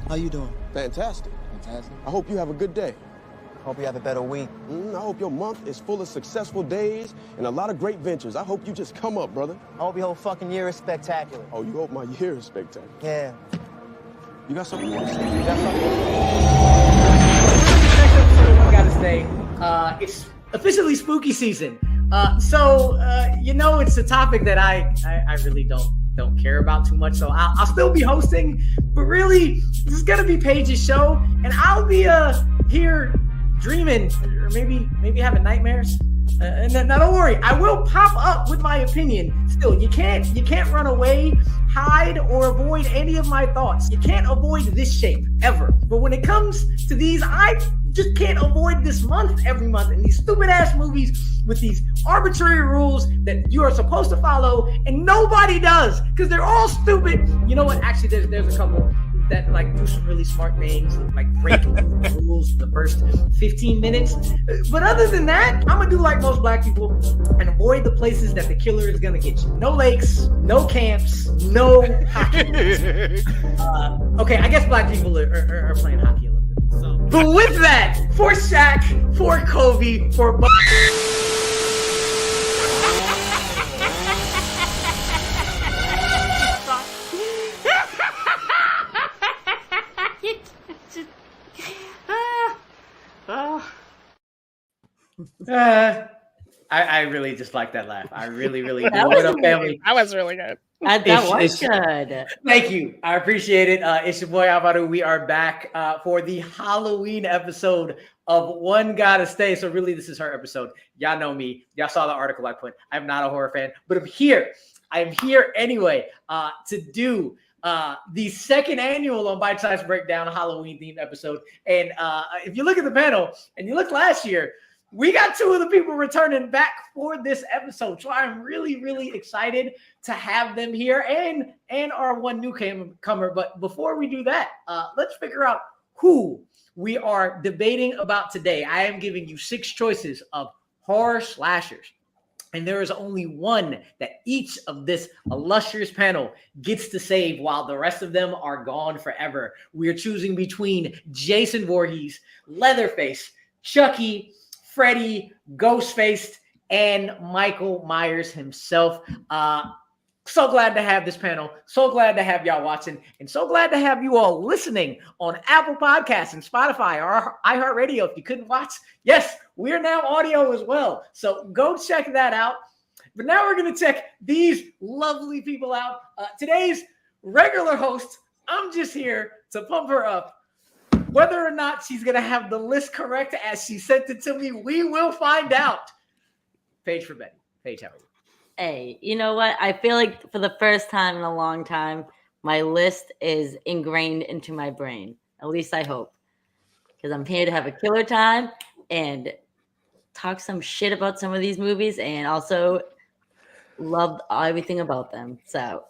How you doing? Fantastic. Fantastic. I hope you have a good day. Hope you have a better week. I hope your month is full of successful days and a lot of great ventures. I hope you just come up, brother. I hope your whole fucking year is spectacular. Oh, you hope my year is spectacular. Yeah. You got something you want to say? You got something? Next episode, I gotta say, it's officially spooky season. So it's a topic that I really don't care about too much. So I'll still be hosting, but really, this is gonna be Paige's show, and I'll be here dreaming or maybe having nightmares. And then, now don't worry, I will pop up with my opinion. Still, you can't run away, hide, or avoid any of my thoughts. You can't avoid this shape ever. But when it comes to these, I just can't avoid this month every month and these stupid ass movies with these arbitrary rules that you are supposed to follow and nobody does because they're all stupid. You know what? Actually, there's a couple that like do some really smart things, like break rules in the first 15 minutes. But other than that, I'm gonna do like most black people and avoid the places that the killer is gonna get you. No lakes, no camps, no hockey. Okay, I guess black people are playing hockey a little bit. So. But with that, for Shaq, for Kobe, for I really just like that laugh. I really do. What up, family? That was really good. That was good. Thank you. I appreciate it. It's your boy Alvaro. We are back for the Halloween episode of One Gotta Stay. So really, this is her episode. Y'all know me. Y'all saw the article I put. I'm not a horror fan, but I'm here. I'm here anyway to do the second annual on Bitesize Breakdown Halloween themed episode. And if you look at the panel and you look last year, we got two of the people returning back for this episode. So I'm really excited to have them here and our one newcomer. But before we do that, let's figure out who we are debating about today. I am giving you 6 choices of horror slashers. And there is only one that each of this illustrious panel gets to save while the rest of them are gone forever. We are choosing between Jason Vorhees, Leatherface, Chucky, Freddy, Ghostface, and Michael Myers himself. So glad to have this panel. So glad to have y'all watching. And so glad to have you all listening on Apple Podcasts and Spotify or iHeart Radio. If you couldn't watch, yes, we're now audio as well. So go check that out. But now we're going to check these lovely people out. Today's regular host, I'm just here to pump her up. Whether or not she's going to have the list correct as she sent it to me, we will find out. Paige Frabetti. Paige, how are you? Hey, you know what? I feel like for the first time in a long time, my list is ingrained into my brain. At least I hope. Because I'm here to have a killer time and talk some shit about some of these movies and also love everything about them. So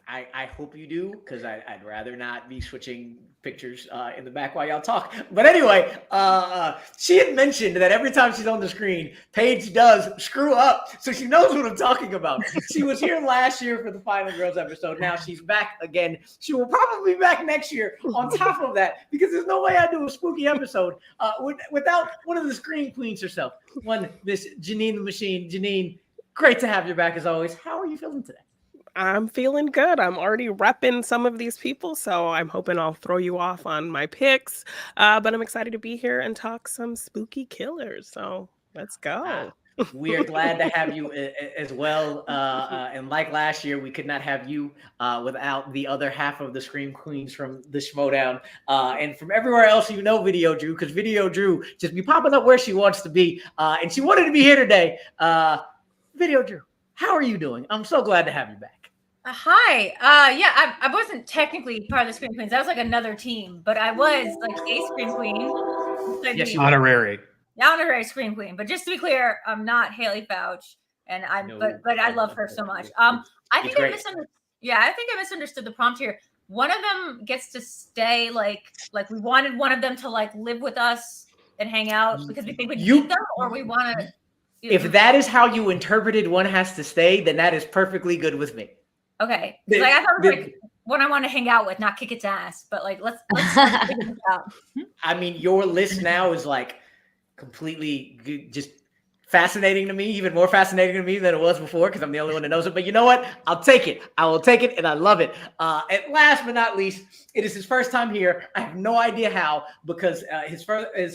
I hope you do, because I'd rather not be switching pictures in the back while y'all talk. But anyway, she had mentioned that every time she's on the screen, Paige does screw up. So she knows what I'm talking about. She was here last year for the Final Girls episode. Now she's back again. She will probably be back next year on top of that, because there's no way I do a spooky episode without one of the screen queens herself. One, Miss Jeannine the Machine. Jeannine, great to have you back as always. How are you feeling today? I'm feeling good. I'm already repping some of these people, so I'm hoping I'll throw you off on my picks. But I'm excited to be here and talk some spooky killers. So let's go. We are glad to have you as well. And like last year, we could not have you without the other half of the Scream Queens from the Schmoedown. And from everywhere else, Videodrew, because Videodrew just be popping up where she wants to be. And she wanted to be here today. Videodrew, how are you doing? I'm so glad to have you back. Hi. Yeah, I wasn't technically part of the Scream Queens. That was like another team, but I was like a Scream Queen. Yes, honorary. Honorary Scream Queen. But just to be clear, I'm not Haley Fouch, and but I love her so much. I think I misunderstood. Yeah, I think I misunderstood the prompt here. One of them gets to stay, like we wanted one of them to like live with us and hang out because we think we need them, or we want to. If that is how you interpreted one has to stay, then that is perfectly good with me. Okay. Like I thought it was like one I want to hang out with, not kick its ass. But like, let's figure this out. I mean, your list now is like completely just fascinating to me, even more fascinating to me than it was before because I'm the only one that knows it. But you know what? I'll take it. I will take it, and I love it. And last but not least, it is his first time here. I have no idea how because his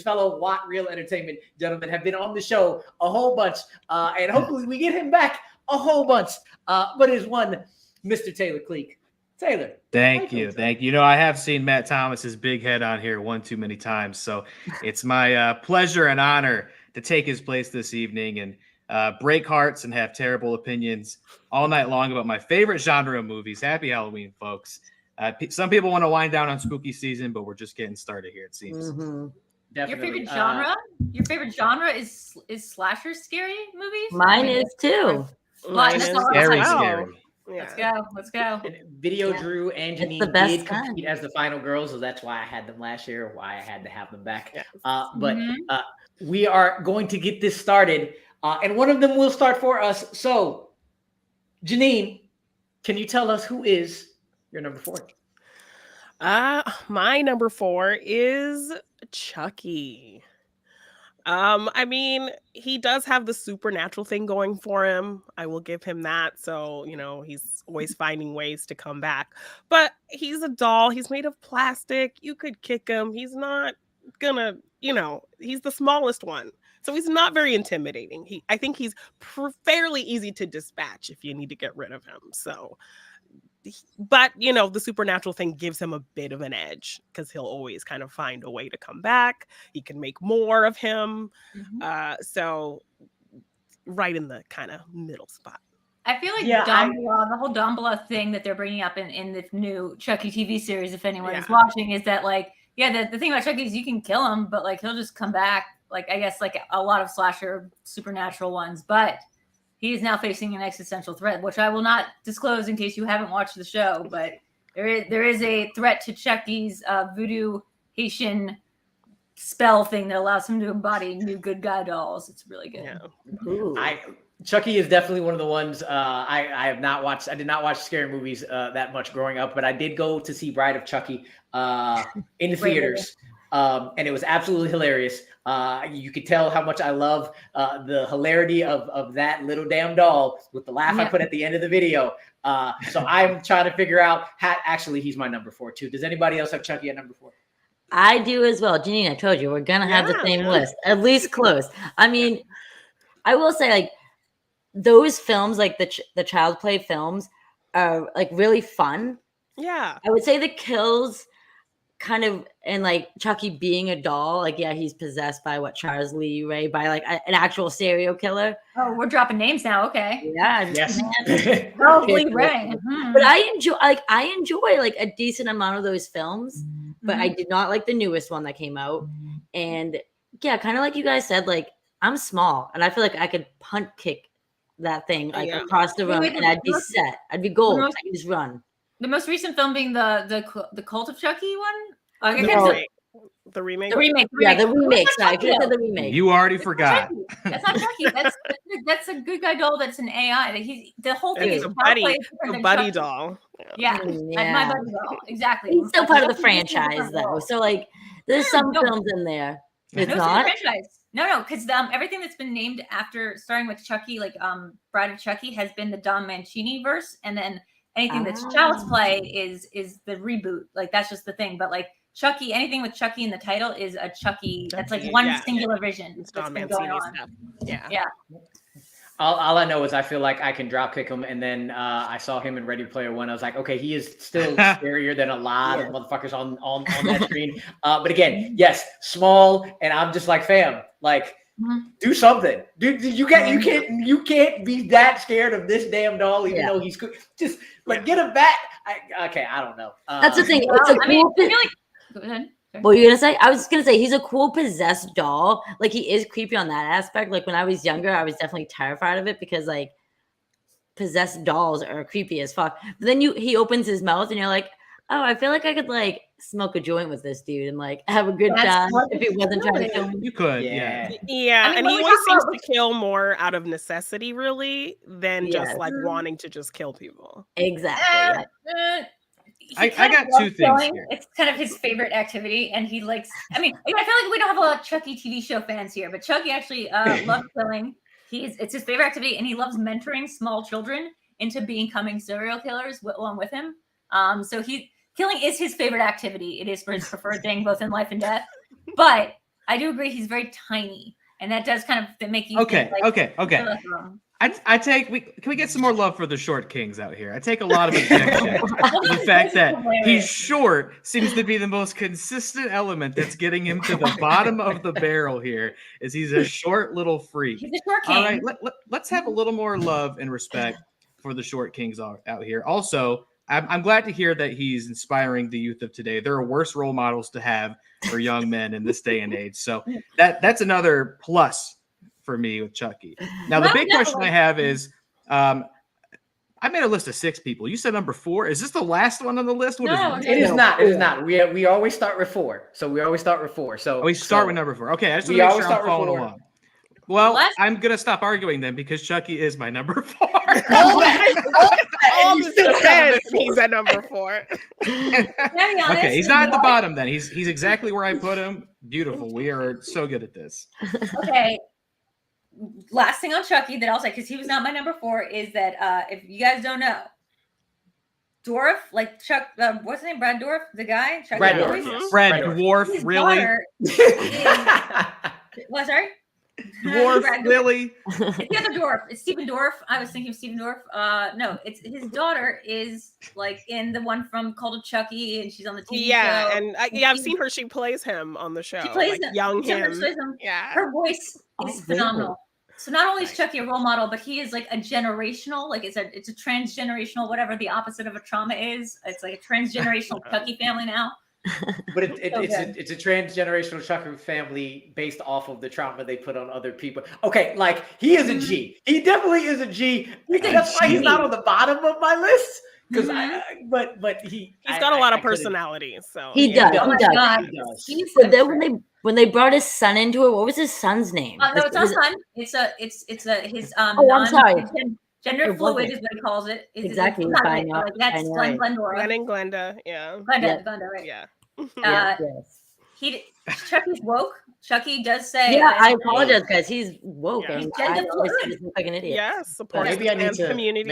fellow Watt Real Entertainment gentlemen have been on the show a whole bunch, and hopefully we get him back a whole bunch. But it is one Mr. Taylor Cleek. Taylor. Thank you. You know, I have seen Matt Thomas's big head on here one too many times, so it's my pleasure and honor to take his place this evening and break hearts and have terrible opinions all night long about my favorite genre of movies. Happy Halloween, folks. Some people want to wind down on spooky season, but we're just getting started here, it seems. Mm-hmm. Your favorite genre? Your favorite genre is slasher scary movies? Mine is too. Mine is Scary. Yeah. Let's go. Videodrew and Jeannine did compete as the final girls, so that's why I had them last year, why I had to have them back. But we are going to get this started, and one of them will start for us. So, Jeannine, can you tell us who is your number 4? My number 4 is Chucky. I mean, he does have the supernatural thing going for him. I will give him that. So, you know, he's always finding ways to come back. But he's a doll. He's made of plastic. You could kick him. He's not gonna, you know, he's the smallest one. So he's not very intimidating. I think he's fairly easy to dispatch if you need to get rid of him. So, but you know, the supernatural thing gives him a bit of an edge because he'll always kind of find a way to come back. He can make more of him. So right in the kind of middle spot. I feel like the whole Dumbledore thing that they're bringing up in the new Chucky TV series, if anyone is watching, is that like, the thing about Chucky is you can kill him, but like he'll just come back. Like I guess like a lot of slasher supernatural ones, but he is now facing an existential threat, which I will not disclose in case you haven't watched the show. But there is a threat to Chucky's voodoo Haitian spell thing that allows him to embody new good guy dolls. It's really good. Yeah. Chucky is definitely one of the ones I have not watched. I did not watch scary movies that much growing up, but I did go to see Bride of Chucky in the theaters. And it was absolutely hilarious. You could tell how much I love the hilarity of that little damn doll with the laugh I put at the end of the video. So I'm trying to figure out how, actually, he's my number 4 too. Does anybody else have Chucky at number 4? I do as well. Jeannine, I told you, we're going to have the same list, at least close. I mean, I will say like those films, like the child play films are like really fun. Yeah. I would say the kills kind of, and like Chucky being a doll, like he's possessed by Charles Lee Ray, by like an actual serial killer. Oh, we're dropping names now. Okay. Yeah. Yes. Charles Lee Ray. But I enjoy like a decent amount of those films, but I did not like the newest one that came out. And kind of like you guys said, like I'm small and I feel like I could punt kick that thing like across the room and I'd be set. I'd be gold. I could just run. The most recent film being the Cult of Chucky one? The remake? The remake. Yeah, the remake. Sorry, I said the remake. You already forgot. That's not Chucky. That's a good guy doll that's an AI. The whole thing is a buddy doll. Yeah, that's my buddy doll. Exactly. He's still part of the franchise, though. So, like, there's some films in there. It's not? No, because everything that's been named after, starting with Chucky, like Bride of Chucky, has been the Don Mancini verse, and then anything that's Child's Play is the reboot. Like that's just the thing. But like Chucky, anything with Chucky in the title is a Chucky. That's like one singular vision. It's Don Mancini stuff. Yeah. All I know is I feel like I can drop kick him, and then I saw him in Ready Player One. I was like, okay, he is still scarier than a lot of motherfuckers on that screen. But again, yes, small, and I'm just like, fam, like. Do something, dude. You can't be that scared of this damn doll, even though he's just like get him back. I don't know. That's the thing. It's a cool. Go ahead. What were you gonna say? I was just gonna say he's a cool possessed doll. Like he is creepy on that aspect. Like when I was younger, I was definitely terrified of it because like possessed dolls are creepy as fuck. But then he opens his mouth and you're like, oh, I feel like I could like smoke a joint with this dude and like have a good time if he wasn't trying to kill me. You could, yeah. And he always seems to kill more out of necessity, really, than just like wanting to just kill people. Exactly. I got two things here. It's kind of his favorite activity, and he likes. I mean, I feel like we don't have a lot of Chucky TV show fans here, but Chucky actually loves killing. It's his favorite activity, and he loves mentoring small children into becoming serial killers along with him. So killing is his favorite activity. It is for his preferred thing, both in life and death. But I do agree he's very tiny, and that does kind of make you okay. Can we get some more love for the short kings out here? I take a lot of objection to the fact that he's short seems to be the most consistent element that's getting him to the bottom of the barrel here. Is he's a short little freak. He's a short king. All right, let's have a little more love and respect for the short kings out here. Also, I'm glad to hear that he's inspiring the youth of today. There are worse role models to have for young men in this day and age. So that's another plus for me with Chucky. Now, the big question I have is, I made a list of 6 people. You said number 4. Is this the last one on the list? It is not. It is not. We always start with 4. So we always start with 4. So we start with number 4. Okay, I just want to make sure I'm following along. Well, I'm gonna stop arguing then because Chucky is my number 4. He's at number 4. Okay, he's not at the bottom then. He's exactly where I put him. Beautiful. We are so good at this. Okay. Last thing on Chucky that I'll say, because he was not my number 4, is that if you guys don't know, Dwarf, like Chuck, what's his name? Brad Dwarf, the guy? Chucky Fred Dwarf, really? What, sorry? Dwarf, Lily. It's the other dwarf. It's Stephen Dorff. I was thinking of Stephen Dorff. No, it's his daughter is like in the one from called of Chucky, and she's on the TV show. And I've seen her. She plays him on the show. She plays him. Young him. Yeah, her voice is phenomenal. So not only is Chucky a role model, but he is like a generational, like it's a transgenerational, whatever the opposite of a trauma is. It's like a transgenerational Chucky family now. But it's a transgenerational Chucky family based off of the trauma they put on other people. Okay, like he is a G. He definitely is a G. That's why he's not on the bottom of my list. Because but he's got a lot of personality. So he does. But then when they brought his son into it, what was his son's name? No, it's not son. It's his I'm sorry. Gender fluid is what he calls it. Exactly. That's Glendora. Glenda. Yeah. Glenda, right? Yeah. Chucky's woke. Chucky does say. Yeah, I apologize, guys. He's woke. Yeah. And I always look like an idiot. Yes. Maybe I need to. Community.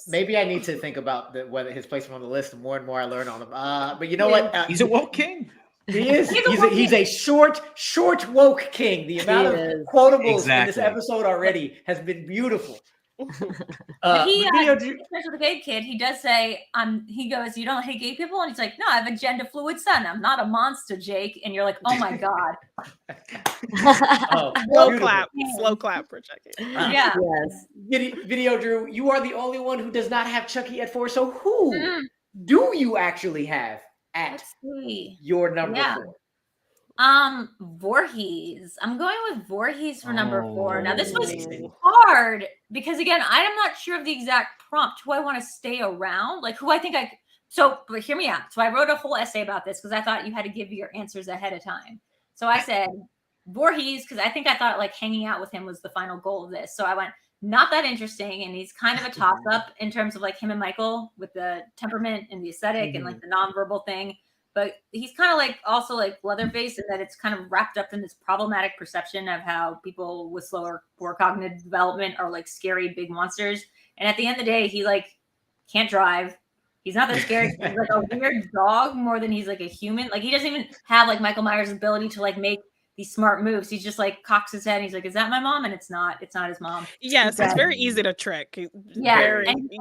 Maybe I need to think about whether his placement on the list. The more and more I learn on him. But you know what? He's a woke king. He is. He's a short woke king. The amount of quotables in this episode already has been beautiful. Especially the gay kid, he does say, he goes, "You don't hate gay people?" And he's like, "No, I have a gender fluid son. I'm not a monster, Jake." And you're like, "Oh my god!" Slow clap for Chucky. Yeah. Yes. Video Drew, you are the only one who does not have Chucky at 4. So who do you actually have at your number 4? Vorhees. I'm going with Vorhees for number 4. Now this was hard because again, I'm not sure of the exact prompt who I want to stay around, like who I think but hear me out. So I wrote a whole essay about this because I thought you had to give your answers ahead of time. So I said Vorhees because I thought like hanging out with him was the final goal of this. So I went not that interesting, and he's kind of a toss up in terms of like him and Michael with the temperament and the aesthetic and like the nonverbal thing. But he's kind of like also like Leatherface in that it's kind of wrapped up in this problematic perception of how people with poor cognitive development are like scary big monsters. And at the end of the day, he like can't drive. He's not that scary. He's like a weird dog more than he's like a human. Like he doesn't even have like Michael Myers' ability to like make these smart moves. He's just like cocks his head and he's like, "Is that my mom?" And it's not his mom. Yes, it's very easy to trick. You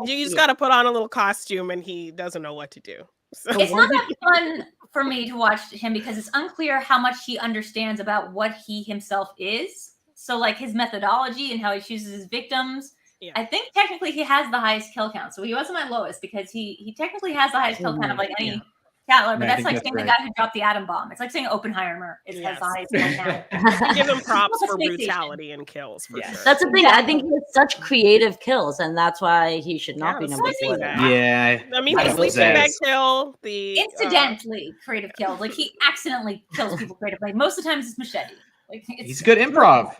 just got to put on a little costume and he doesn't know what to do. So. It's not that fun for me to watch him because it's unclear how much he understands about what he himself is. So like his methodology and how he chooses his victims. Yeah. I think technically he has the highest kill count. So he wasn't my lowest because he technically has the highest kill count of like any Tatler, but that's like saying the guy who dropped the atom bomb. It's like saying Oppenheimer has the highest kill count. Give him props for brutality and kills for sure. That's the thing. I think he has such creative kills, and that's why he should not be number 4. Yeah. I mean, the sleeping bag kill, the incidentally creative kills. Like he accidentally kills people creatively. Most of the times it's machete. Like he's good improv.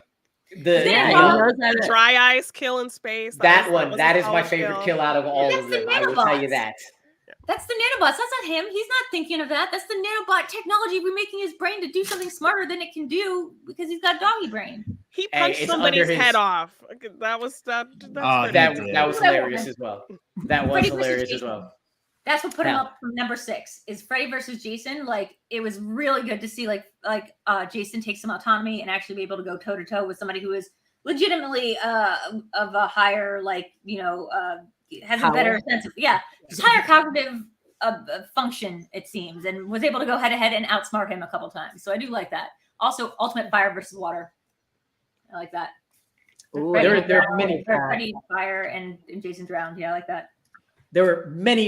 The dry ice kill in space. That is my favorite kill out of all of them. I will tell you that. That's the nanobots. That's not him. He's not thinking of that. That's the nanobot technology remaking his brain to do something smarter than it can do because he's got doggy brain. He punched somebody's head off. That was that. That was hilarious as well. That was Freddy hilarious as well. That's what put him up from number 6. Is Freddy versus Jason. Like it was really good to see like Jason take some autonomy and actually be able to go toe to toe with somebody who is legitimately of a higher has a better sense of just higher cognitive function, it seems, and was able to go head to head and outsmart him a couple times. So I do like that. Also, ultimate fire versus water. I like that. Ooh, there are many Freddy fire and Jason drowned. Yeah, I like that. There were many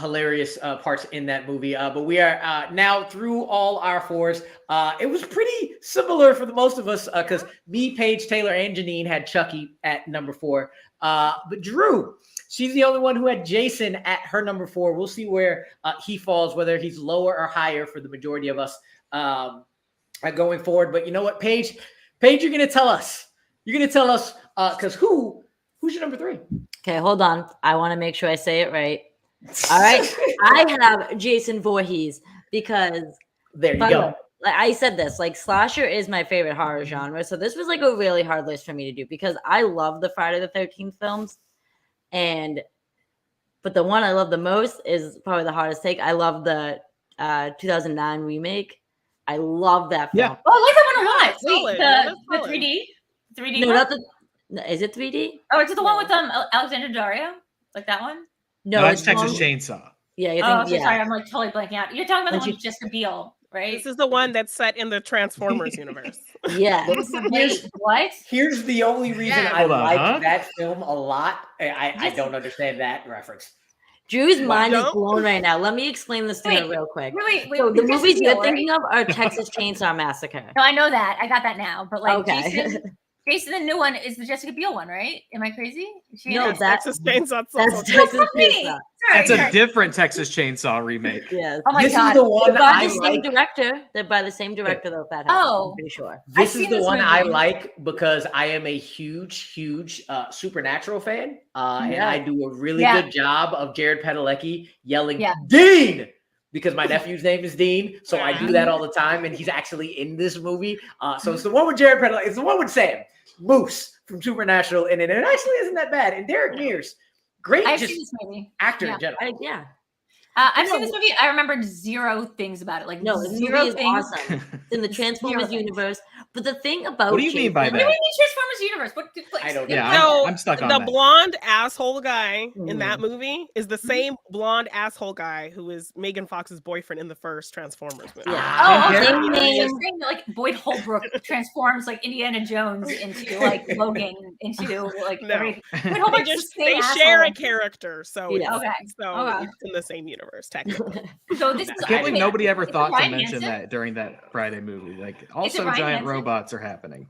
hilarious parts in that movie, but we are now through all our 4s. It was pretty similar for the most of us because me, Paige, Taylor, and Jeannine had Chucky at number 4. But Drew, she's the only one who had Jason at her number 4. We'll see where he falls, whether he's lower or higher for the majority of us going forward. But you know what, Paige, you're going to tell us. You're going to tell us because who's your number 3? Okay, hold on. I want to make sure I say it right. All right. I have Jason Voorhees because there you go. Like I said this, like slasher is my favorite horror genre. So this was like a really hard list for me to do because I love the Friday the 13th films. But the one I love the most is probably the hardest take. I love the 2009 remake. I love that film. Yeah. Oh, I like that one a lot. Wait, the 3D? 3D? No, not the... Is it 3D? Oh, it's the one with Alexander Dario? Like that one? No, it's Texas Chainsaw. Yeah, sorry, I'm like totally blanking out. You're talking about the one with Jessica Biel, right? This is the one that's set in the Transformers universe. Yeah. What? Here's the only reason I like that film a lot. I don't understand that reference. Drew's mind is blown right now. Let me explain this to her real quick. Wait. So the movies you're thinking of are Texas Chainsaw Massacre. No, I know that. I got that now. But like Jason, the new one is the Jessica Biel one, right? Am I crazy? No, that's Texas Chainsaw. That's Texas Chainsaw. That's a different Texas Chainsaw remake. Yes. Oh my this God. is the one by the same director. They're by the same director, though. That happens, I'm pretty sure. This is the one I like because I am a huge Supernatural fan, and I do a really good job of Jared Padalecki yelling Dean because my nephew's name is Dean, so I do that all the time, and he's actually in this movie. So it's the one with Jared Padalecki. It's the one with Sam Moose from Supernatural, and it actually isn't that bad. And Derek Mears, great actor in general. I've seen this movie. I remembered zero things about it. Like no, this movie is awesome. It's in the Transformers universe. But the thing about what do you mean by that? What do you mean Transformers universe? What? I don't know. Yeah, I'm stuck on the that. blonde asshole guy in that movie is the same blonde asshole guy who is Megan Fox's boyfriend in the first Transformers movie. Like Boyd Holbrook transforms like Indiana Jones into like Logan into like everything. They share a character, so it's in the same universe technically. So this is I can't believe nobody ever thought to mention that during that Friday movie. Like also giant robots are happening.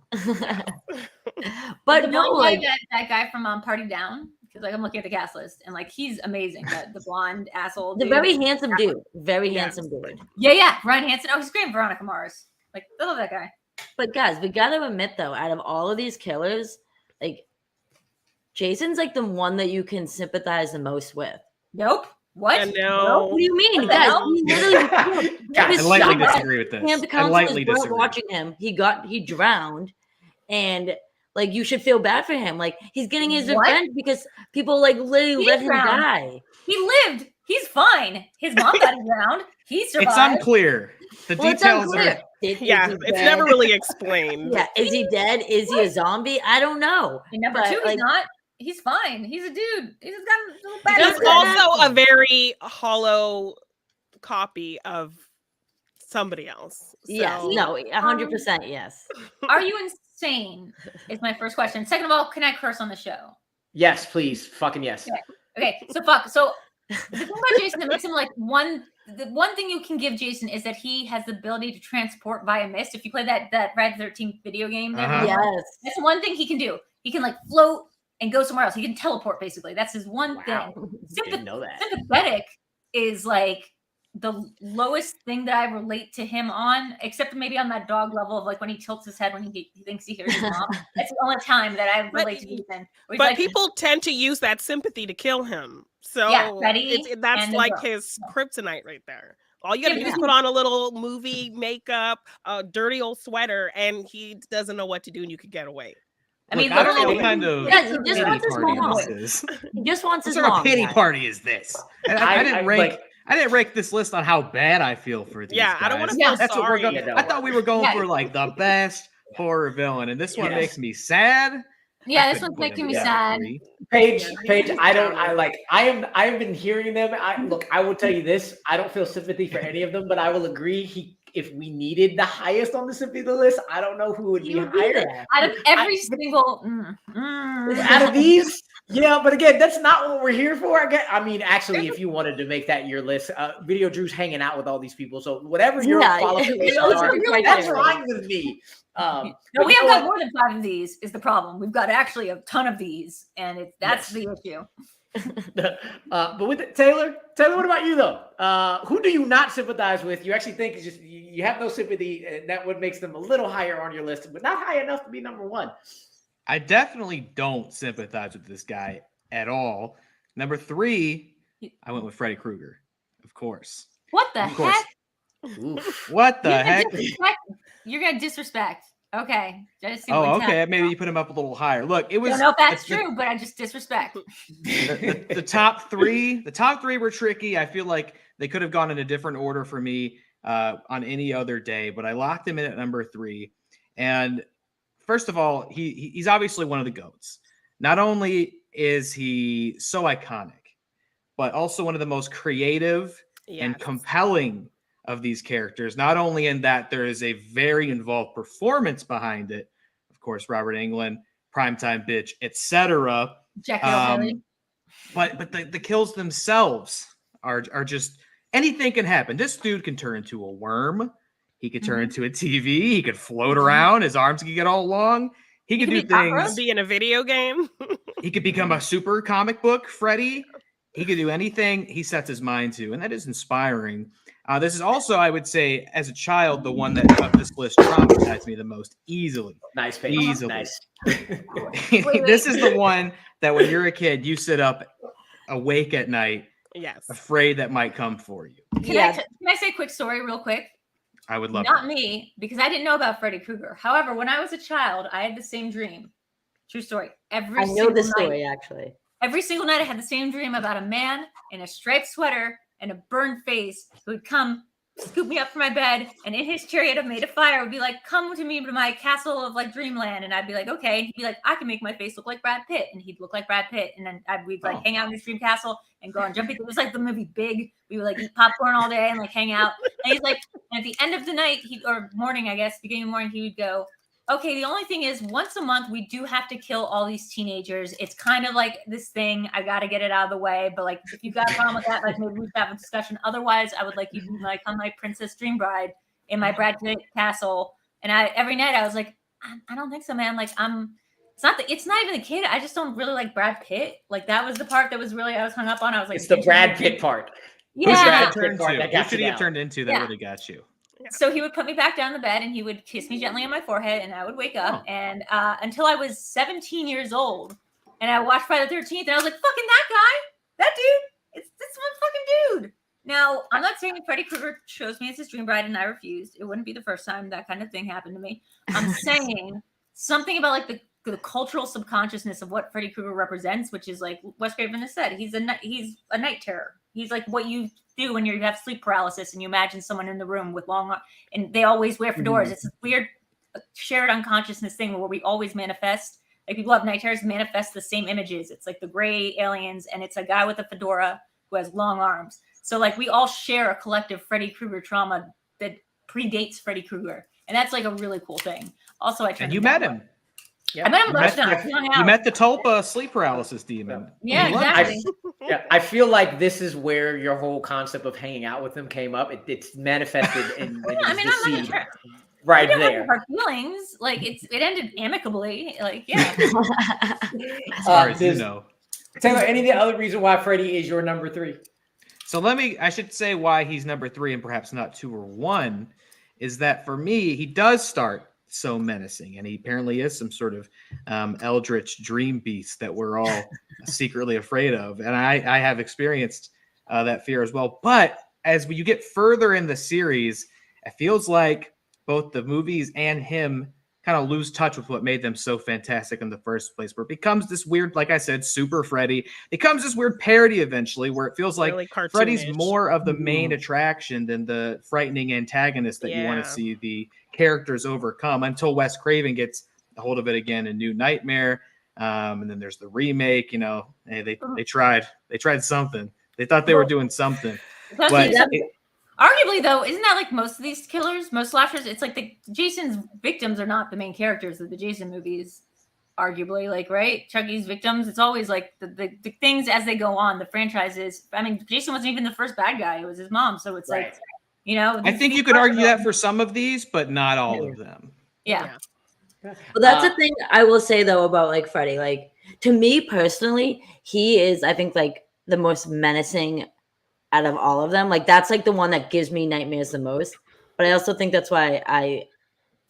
But no, like that guy from Party Down, because like I'm looking at the cast list and like he's amazing. The blonde asshole. The very handsome dude. Very handsome dude. Yeah. Ryan Hansen. Oh, he's great. Veronica Mars. Like I love that guy. But guys, we gotta admit though, out of all of these killers, like Jason's like the one that you can sympathize the most with. Nope. What? No. What do you mean, guys? He literally, I lightly disagree with this. I lightly disagree. Watching him, he drowned, and like you should feel bad for him. Like he's getting his revenge because people like literally let him die. He lived. He's fine. His mom got drowned. He survived. It's unclear. The details are. It's never really explained. Yeah, is he dead? Is he a zombie? I don't know. And number 2, he's not. He's fine. He's a dude. He's got a little bad. He's also a very hollow copy of somebody else. So. Yes. No. 100%. Yes. Are you insane? Is my first question. Second of all, can I curse on the show? Yes, please. Fucking yes. Okay. So fuck. So the thing about Jason that makes him like the one thing you can give Jason is that he has the ability to transport via mist. If you play that Friday the 13th video game, yes, that's one thing he can do. He can like float and go somewhere else. He can teleport, basically. That's his one thing. Didn't know that. Sympathetic is like the lowest thing that I relate to him on, except maybe on that dog level of like when he tilts his head when he thinks he hears his mom. That's the only time that I relate to Ethan. But like, people tend to use that sympathy to kill him. So yeah, Freddy that's like girl. his kryptonite right there. All you gotta do is put on a little movie makeup, a dirty old sweater, and he doesn't know what to do, and you could get away. I mean, I don't know what kind of he just wants his mom. He just wants his mom. What sort of pity party is this? I didn't rank this list on how bad I feel for these guys. I don't want to feel That's sorry. What we're going. I thought we were going for like the best horror villain, and this one makes me sad. Yeah, this one's making me sad. Paige, I've been hearing them. I will tell you this. I don't feel sympathy for any of them, but I will agree. If we needed the highest on the sympathy list, I don't know who would be higher. Out of every single out of these, yeah, but again, that's not what we're here for. I mean, actually, if you wanted to make that your list, Video Drew's hanging out with all these people, so whatever your qualifications are, that's fine with me. No, we have got more than 5 of these. Is the problem? We've got actually a ton of these, and that's the issue. But with Taylor, what about you though? Who do you not sympathize with? You actually think just you have no sympathy, and that what makes them a little higher on your list, but not high enough to be number 1. I definitely don't sympathize with this guy at all. Number 3, I went with Freddy Krueger, of course. What the heck? What the heck? You're gonna disrespect. Okay. Okay. Maybe you put him up a little higher. Look, it was. I don't know if that's true, but I just disrespect. The top 3. The top 3 were tricky. I feel like they could have gone in a different order for me on any other day, but I locked him in at number 3. And first of all, he's obviously one of the GOATs. Not only is he so iconic, but also one of the most creative and compelling of these characters, not only in that there is a very involved performance behind it, of course, Robert Englund, Primetime Bitch, etc. But the kills themselves are just anything can happen. This dude can turn into a worm. He could turn into a TV. He could float around. His arms could get all long. He could do things. Be in a video game. He could become a super comic book Freddy. He could do anything he sets his mind to, and that is inspiring. This is also, I would say, as a child, the one that of this list traumatized me the most easily. Nice, Paige. Easily. Nice. This is the one that when you're a kid, you sit up awake at night, afraid that might come for you. Can I say a quick story real quick? I would love Not me, because I didn't know about Freddy Krueger. However, when I was a child, I had the same dream. True story. I know this story, actually. Every single night I had the same dream about a man in a striped sweater and a burned face who would come scoop me up from my bed, and in his chariot of made of fire would be like, come to me to my castle of like dreamland. And I'd be like, okay. And he'd be like, I can make my face look like Brad Pitt. And he'd look like Brad Pitt. And then we'd like hang out in his dream castle and go on jumping. It was like the movie Big. We would like eat popcorn all day and like hang out. And he's like, at the end of the night, or morning, I guess, beginning of the morning, he would go, okay, the only thing is once a month, we do have to kill all these teenagers. It's kind of like this thing. I got to get it out of the way. But like, if you got a problem with that, like maybe we should have a discussion. Otherwise, I would like you to like become my Princess Dream Bride in my Brad Pitt castle. And every night I was like, I don't think so, man. Like it's not even the kid. I just don't really like Brad Pitt. Like that was the part that was really, I was hung up on. I was like, it's the Brad Pitt part. Yeah. Who should he have turned into that would have got you? So he would put me back down in the bed and he would kiss me gently on my forehead and I would wake up. And until I was 17 years old and I watched Friday the 13th and I was like, fucking that guy, that dude, it's this one fucking dude. Now, I'm not saying Freddy Krueger chose me as his dream bride and I refused. It wouldn't be the first time that kind of thing happened to me. I'm saying something about like the cultural subconsciousness of what Freddy Krueger represents, which is like Wes Craven has said, he's a night terror. He's like what you do when you have sleep paralysis and you imagine someone in the room with long, and they always wear fedoras. It's a weird shared unconsciousness thing where we always manifest. Like people have night terrors manifest the same images. It's like the gray aliens, and it's a guy with a fedora who has long arms. So like we all share a collective Freddy Krueger trauma that predates Freddy Krueger, and that's like a really cool thing. Also, and you met him. Yeah. I met him last night. You met the Tulpa sleep paralysis demon. Yeah, exactly. I feel like this is where your whole concept of hanging out with him came up. It's manifested in I'm not sure. Right there. Our feelings, like it ended amicably. Like yeah. As far as you know. Taylor, any other reason why Freddy is your number 3? So I should say why he's number 3 and perhaps not 2 or 1 is that for me, he does start so menacing, and he apparently is some sort of eldritch dream beast that we're all secretly afraid of. And I have experienced that fear as well. But as you get further in the series, it feels like both the movies and him kind of lose touch with what made them so fantastic in the first place, where it becomes this weird, like I said, super Freddy. It becomes this weird parody eventually where it feels like really Freddy's more of the main attraction than the frightening antagonist that you want to see the characters overcome, until Wes Craven gets a hold of it again in New Nightmare. And then there's the remake, they tried something. They thought they were doing something. But arguably, though, isn't that like most of these killers, most slashers? It's like the Jason's victims are not the main characters of the Jason movies, arguably. Like, right? Chucky's victims, it's always like the things as they go on, the franchises. I mean, Jason wasn't even the first bad guy. It was his mom. So it's like, I think you could argue that for some of these, but not all of them. Yeah. Well, that's the thing I will say, though, about like Freddy. Like, to me personally, he is, I think, like the most menacing out of all of them. Like, that's like the one that gives me nightmares the most. But I also think that's why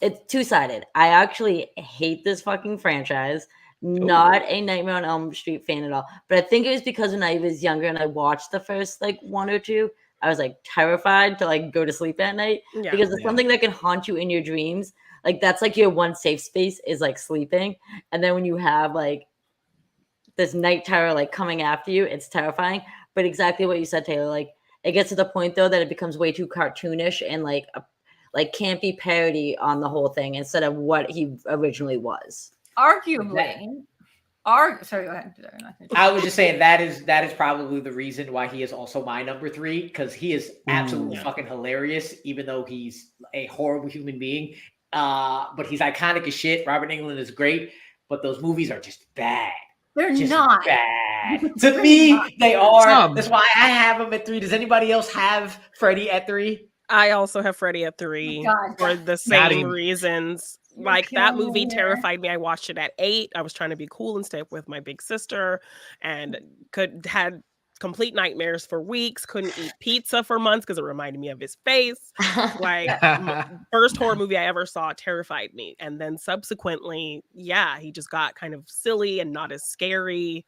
it's two-sided. I actually hate this fucking franchise. Not a Nightmare on Elm Street fan at all. But I think it was because when I was younger and I watched the first like 1 or 2, I was like terrified to like go to sleep at night because it's something that can haunt you in your dreams. Like, that's like your one safe space is like sleeping. And then when you have like this night terror like coming after you, it's terrifying. But exactly what you said, Taylor, like it gets to the point though that it becomes way too cartoonish and like a campy parody on the whole thing instead of what he originally was. Arguably. Sorry, go ahead. I was just saying that is probably the reason why he is also my number 3, because he is absolutely fucking hilarious, even though he's a horrible human being. But he's iconic as shit. Robert Englund is great, but those movies are just bad. They're just not bad. To me, they are. That's why I have him at 3. Does anybody else have Freddy at 3? I also have Freddy at 3 for the same reasons. Like, that movie terrified me. I watched it at 8. I was trying to be cool and stay up with my big sister, and had complete nightmares for weeks. Couldn't eat pizza for months because it reminded me of his face. Like, first horror movie I ever saw terrified me, and then subsequently, he just got kind of silly and not as scary.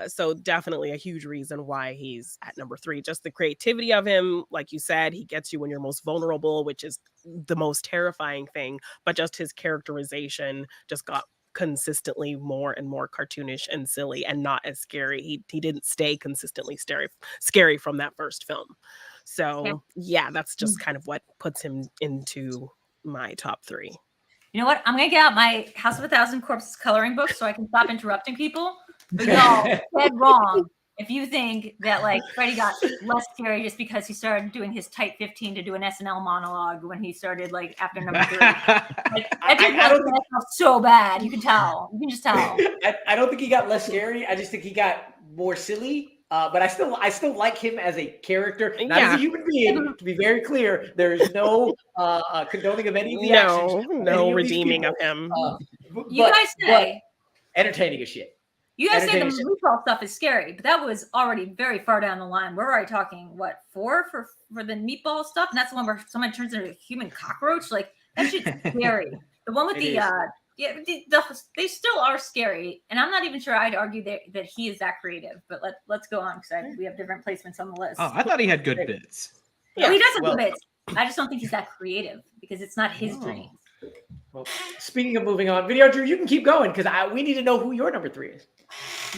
So definitely a huge reason why he's at number 3. Just the creativity of him, like you said, he gets you when you're most vulnerable, which is the most terrifying thing. But just his characterization just got consistently more and more cartoonish and silly and not as scary. He didn't stay consistently scary from that first film. So that's just kind of what puts him into my top 3. You know what? I'm gonna get out my House of 1,000 Corpses coloring book so I can stop interrupting people. But y'all dead wrong if you think that like Freddy got less scary just because he started doing his tight 15 to do an SNL monologue when he started like after number 3. Like, I don't think that's so bad. You can tell. You can just tell. I don't think he got less scary. I just think he got more silly. But I still like him as a character, not as a human being. To be very clear, there is no condoning of any of the actions. No redeeming of him. You guys say entertaining as shit. You guys say the meatball stuff is scary, but that was already very far down the line. We're already talking 4 for the meatball stuff, and that's the one where someone turns into a human cockroach. Like, that shit's scary. The one with they still are scary, and I'm not even sure I'd argue that he is that creative. But let's go on because we have different placements on the list. Oh, I thought he had good bits. Yeah, he does have good bits. I just don't think he's that creative because it's not his dreams. Well, speaking of moving on, Videodrew, you can keep going because we need to know who your number 3 is.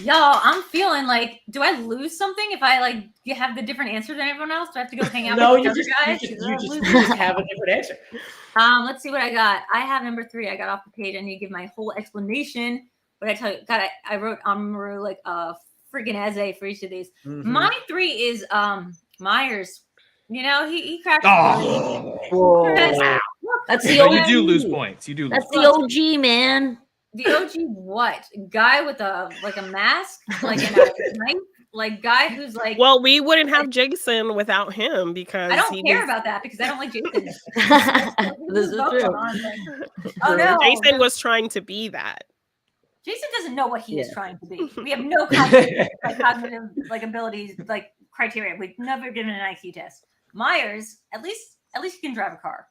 Y'all, I'm feeling like, do I lose something if I like you have the different answer than everyone else? Do I have to go hang out with the other guys? You just have a different answer. Let's see what I got. I have number 3. I got off the page. I need to give my whole explanation. But I tell you, God, I wrote like a freaking essay for each of these. My 3 is Myers. You know, he crashed. That's the OG. You do lose points. You do. That's the OG, man. The OG what? Guy with a mask, like a knife, like guy who's like. Well, we wouldn't have Jason without him because I don't care about that because I don't like Jason. This is true. Oh no, Jason was trying to be that. Jason doesn't know what he is trying to be. We have no cognitive abilities, like criteria. We've never given an IQ test. Myers, at least he can drive a car.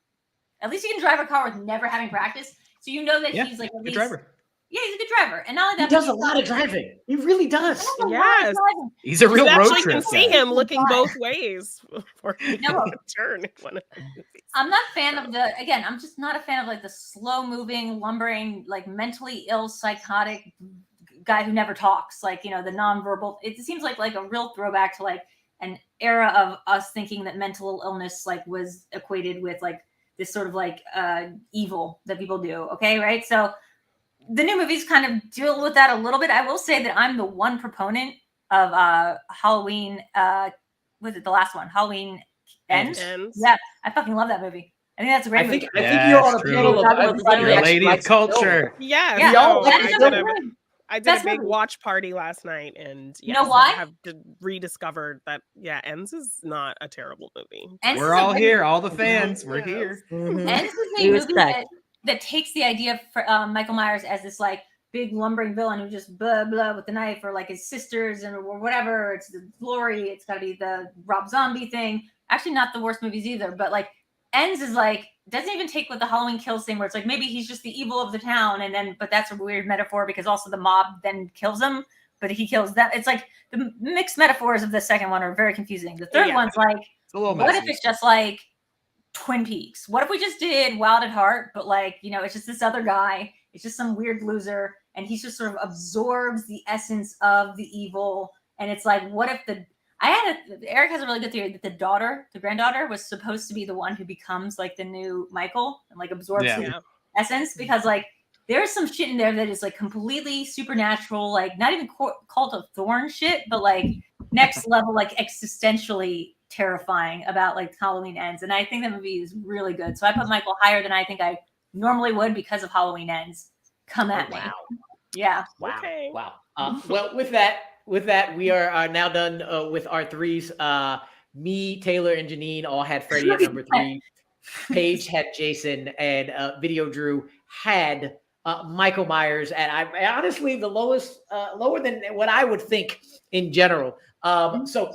At least he can drive a car with never having practice. So you know that he's like good driver. Yeah, he's a good driver. And not only that, he does a lot of driving. He really does. Yes. He's a real you road actually trip can see guy. him looking both ways before he No. turn. I'm not a fan of I'm just not a fan of like the slow moving, lumbering, like mentally ill, psychotic guy who never talks. Like, the nonverbal. It seems like a real throwback to like an era of us thinking that mental illness like was equated with like this sort of like evil that people do. Okay, right? So the new movies kind of deal with that a little bit. I will say that I'm the one proponent of Halloween. Was it the last one? Halloween Ends? Yeah, I fucking love that movie. I think that's a great movie. I think you're on a panel of You're a lady of culture. Yes. Yeah. I did a big watch party last night, and you know why? I have rediscovered that Ends is not a terrible movie. We're all here, all the fans. We're here. Ends is a movie that takes the idea of Michael Myers as this like big lumbering villain who just blah blah with the knife, or like his sisters or whatever. It's the glory. It's got to be the Rob Zombie thing. Actually, not the worst movies either. But like Ends is like doesn't even take with the Halloween Kills thing, where it's like maybe he's just the evil of the town, but that's a weird metaphor because also the mob then kills him, but he kills them. It's like the mixed metaphors of the second one are very confusing. The third one's like, what if it's just like Twin Peaks? What if we just did Wild at Heart, but like, it's just this other guy. It's just some weird loser, and he just sort of absorbs the essence of the evil. And it's like, what if Eric has a really good theory that the granddaughter was supposed to be the one who becomes like the new Michael and like absorbs the essence, because like there's some shit in there that is like completely supernatural, like not even Cult of Thorn shit, but like next level, like existentially terrifying about like Halloween Ends. And I think that movie is really good. So I put Michael higher than I think I normally would because of Halloween Ends. Come at me. Yeah. Wow. Okay. Wow. Well, with that, we are now done with our threes. Me, Taylor, and Jeannine all had Freddy at number 3. Paige had Jason, and VideoDrew had Michael Myers. And I honestly the lowest, lower than what I would think in general. So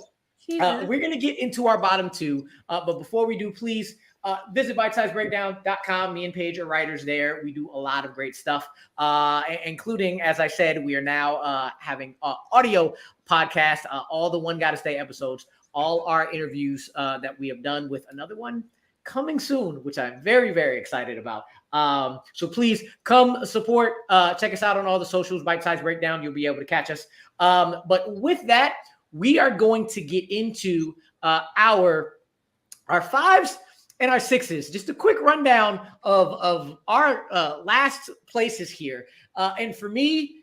we're going to get into our bottom 2. But before we do, please visit BitesizeBreakdown.com. Me and Paige are writers there. We do a lot of great stuff, including, as I said, we are now having audio podcast, all the One Gotta Stay episodes, all our interviews that we have done, with another one coming soon, which I'm very, very excited about. So please come support, check us out on all the socials, Bitesize Breakdown. You'll be able to catch us. But with that, we are going to get into our 5s and our 6s. Just a quick rundown of our last places here. And for me,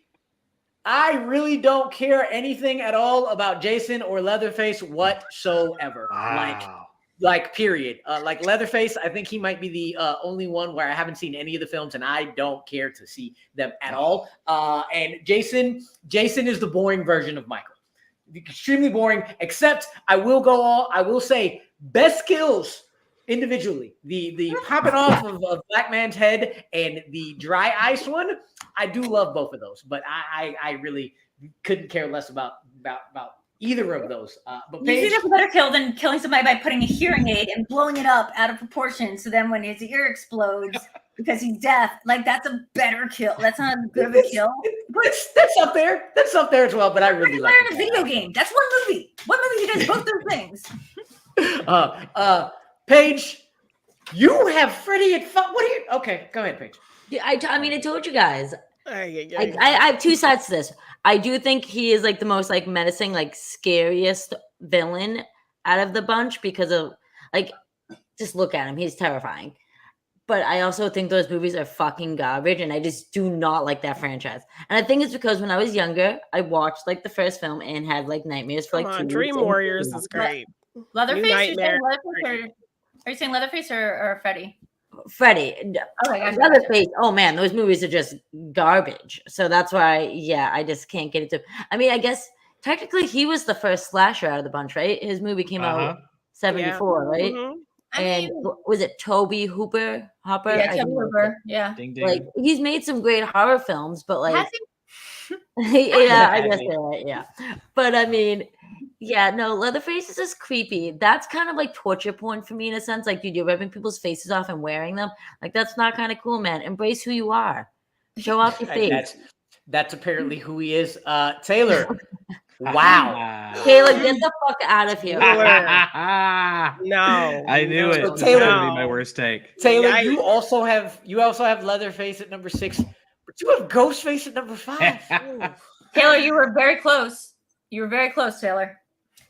I really don't care anything at all about Jason or Leatherface whatsoever. Wow. Like period. Like Leatherface, I think he might be the only one where I haven't seen any of the films, and I don't care to see them at all. And Jason is the boring version of Michael. Extremely boring, except I will say best kills individually. The popping off of Black Man's head and the dry ice one, I do love both of those, but I really couldn't care less about either of those. But Paige, you see that's a better kill than killing somebody by putting a hearing aid and blowing it up out of proportion. So then when his ear explodes because he's deaf, like that's a better kill. That's not a good of a kill. That's up there. That's up there as well. But I really like it. A video game. That's one movie. One movie he does both those things. Paige, you have Freddy at 5. What are you? Okay, go ahead, Paige. Yeah, I mean, I told you guys. I have 2 sides to this. I do think he is like the most like menacing, like scariest villain out of the bunch because of like, just look at him. He's terrifying. But I also think those movies are fucking garbage, and I just do not like that franchise. And I think it's because when I was younger, I watched like the first film and had like nightmares for like 2 Dream weeks. Warriors is great. Leatherface? Are you saying Leatherface or Freddy? Freddy. Okay, Leatherface. Oh man, those movies are just garbage. So that's why, I just can't get into. I mean, I guess technically he was the first slasher out of the bunch, right? His movie came out 74, right? Mm-hmm. And was it Toby Hooper? Yeah, Toby Hooper. Yeah. Ding, ding. Like he's made some great horror films, but like, Has he? yeah, I guess they're right. Yeah, but I mean, Yeah, no, Leatherface is just creepy. That's kind of like torture porn for me in a sense. Like, dude, you're ripping people's faces off and wearing them. Like, that's not kind of cool, man. Embrace who you are. Show off your face. That's apparently who he is. Taylor. Wow. Taylor, get the fuck out of here. No. I knew it. So This is gonna Taylor- be my worst take. Taylor, Yikes. you also have Leatherface at number 6, but you have Ghostface at number 5. Ooh. Taylor, you were very close. You were very close, Taylor.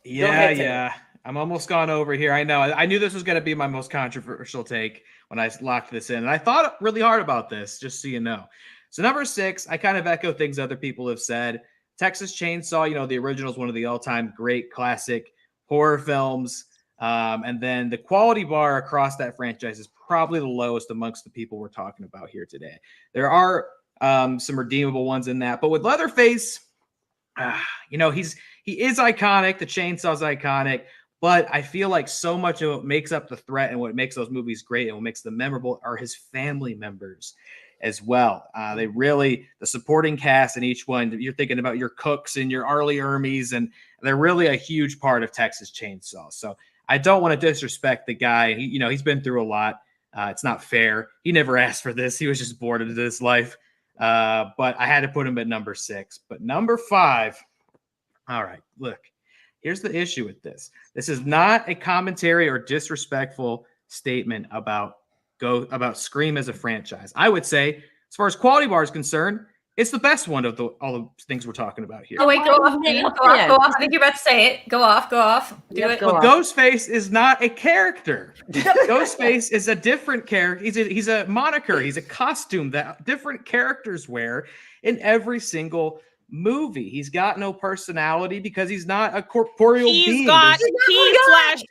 Yeah. I'm almost gone over here. I know. I knew this was going to be my most controversial take when I locked this in. And I thought really hard about this, just so you know. So number 6, I kind of echo things other people have said. Texas Chainsaw, the original is one of the all-time great classic horror films. And then the quality bar across that franchise is probably the lowest amongst the people we're talking about here today. There are some redeemable ones in that. But with Leatherface, he is iconic. The chainsaw's iconic. But I feel like so much of what makes up the threat and what makes those movies great and what makes them memorable are his family members as well. The supporting cast in each one, you're thinking about your Cooks and your Arlie Ermies, and they're really a huge part of Texas Chainsaw. So I don't want to disrespect the guy. He's been through a lot. It's not fair. He never asked for this. He was just born into this life. But I had to put him at number 6. But number 5, all right, look. Here's the issue with this. This is not a commentary or disrespectful statement about Scream as a franchise. I would say, as far as quality bar is concerned, it's the best one of all the things we're talking about here. Oh wait, go off. Go off. I think you're about to say it. Go off. Do it. But Ghostface is not a character. Ghostface is a different character. He's a moniker. He's a costume that different characters wear in every single movie. He's got no personality because he's not a corporeal being.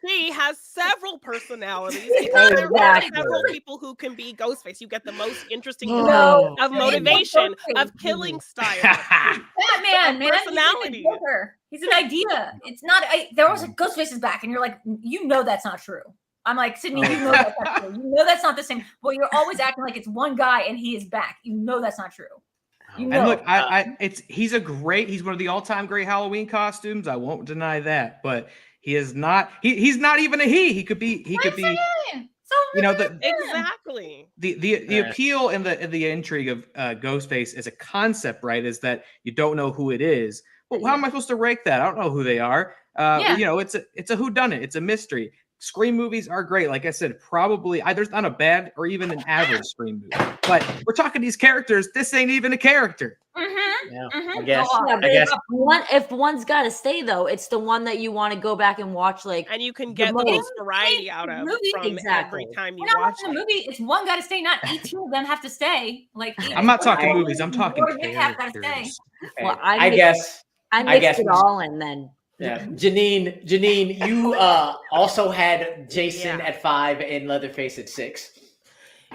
He has several personalities because there are several people who can be Ghostface. You get the most interesting of motivation, of killing style. Batman, man, personality. He's an idea. It's not. There was a Ghostface is back, and you're like, that's not true. I'm like, Sydney, that's not true. That's not the same. Well, you're always acting like it's one guy and he is back. That's not true. And look, he's one of the all-time great Halloween costumes. I won't deny that, but he is not. He's not even a he. He could be. Exactly. The appeal and the intrigue of Ghostface as a concept, right, is that you don't know who it is. Well, how am I supposed to rank that? I don't know who they are. It's a whodunit. It's a mystery. Scream movies are great. Like I said, probably there's not a bad or even an average Scream movie. But we're talking these characters. This ain't even a character. Yeah, I guess. If one's got to stay, though, it's the one that you want to go back and watch. And you can get the most variety out of from every time you watch a movie. It's one got to stay. Not 18 of them have to stay. I'm not talking movies. I'm talking characters. Okay. Well, I guess it all in then. Yeah, Jeannine, you also had Jason at 5 and Leatherface at 6.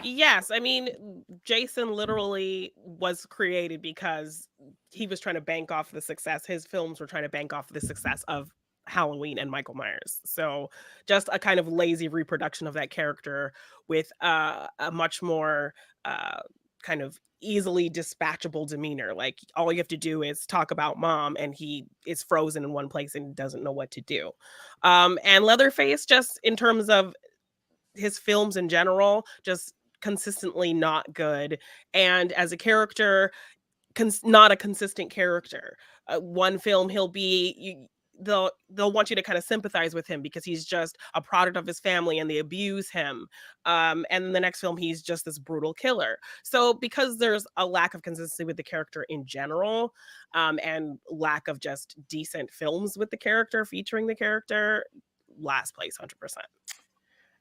Yes, I mean, Jason literally was created because he was trying to bank off the success. His films were trying to bank off the success of Halloween and Michael Myers. So just a kind of lazy reproduction of that character with a much more kind of easily dispatchable demeanor. Like all you have to do is talk about mom and he is frozen in one place and doesn't know what to do. And Leatherface, just in terms of his films in general, just consistently not good. And as a character, not a consistent character. One film he'll be they'll want you to kind of sympathize with him because he's just a product of his family and they abuse him. And in the next film, he's just this brutal killer. So because there's a lack of consistency with the character in general, and lack of just decent films with the character, featuring the character, last place, 100%.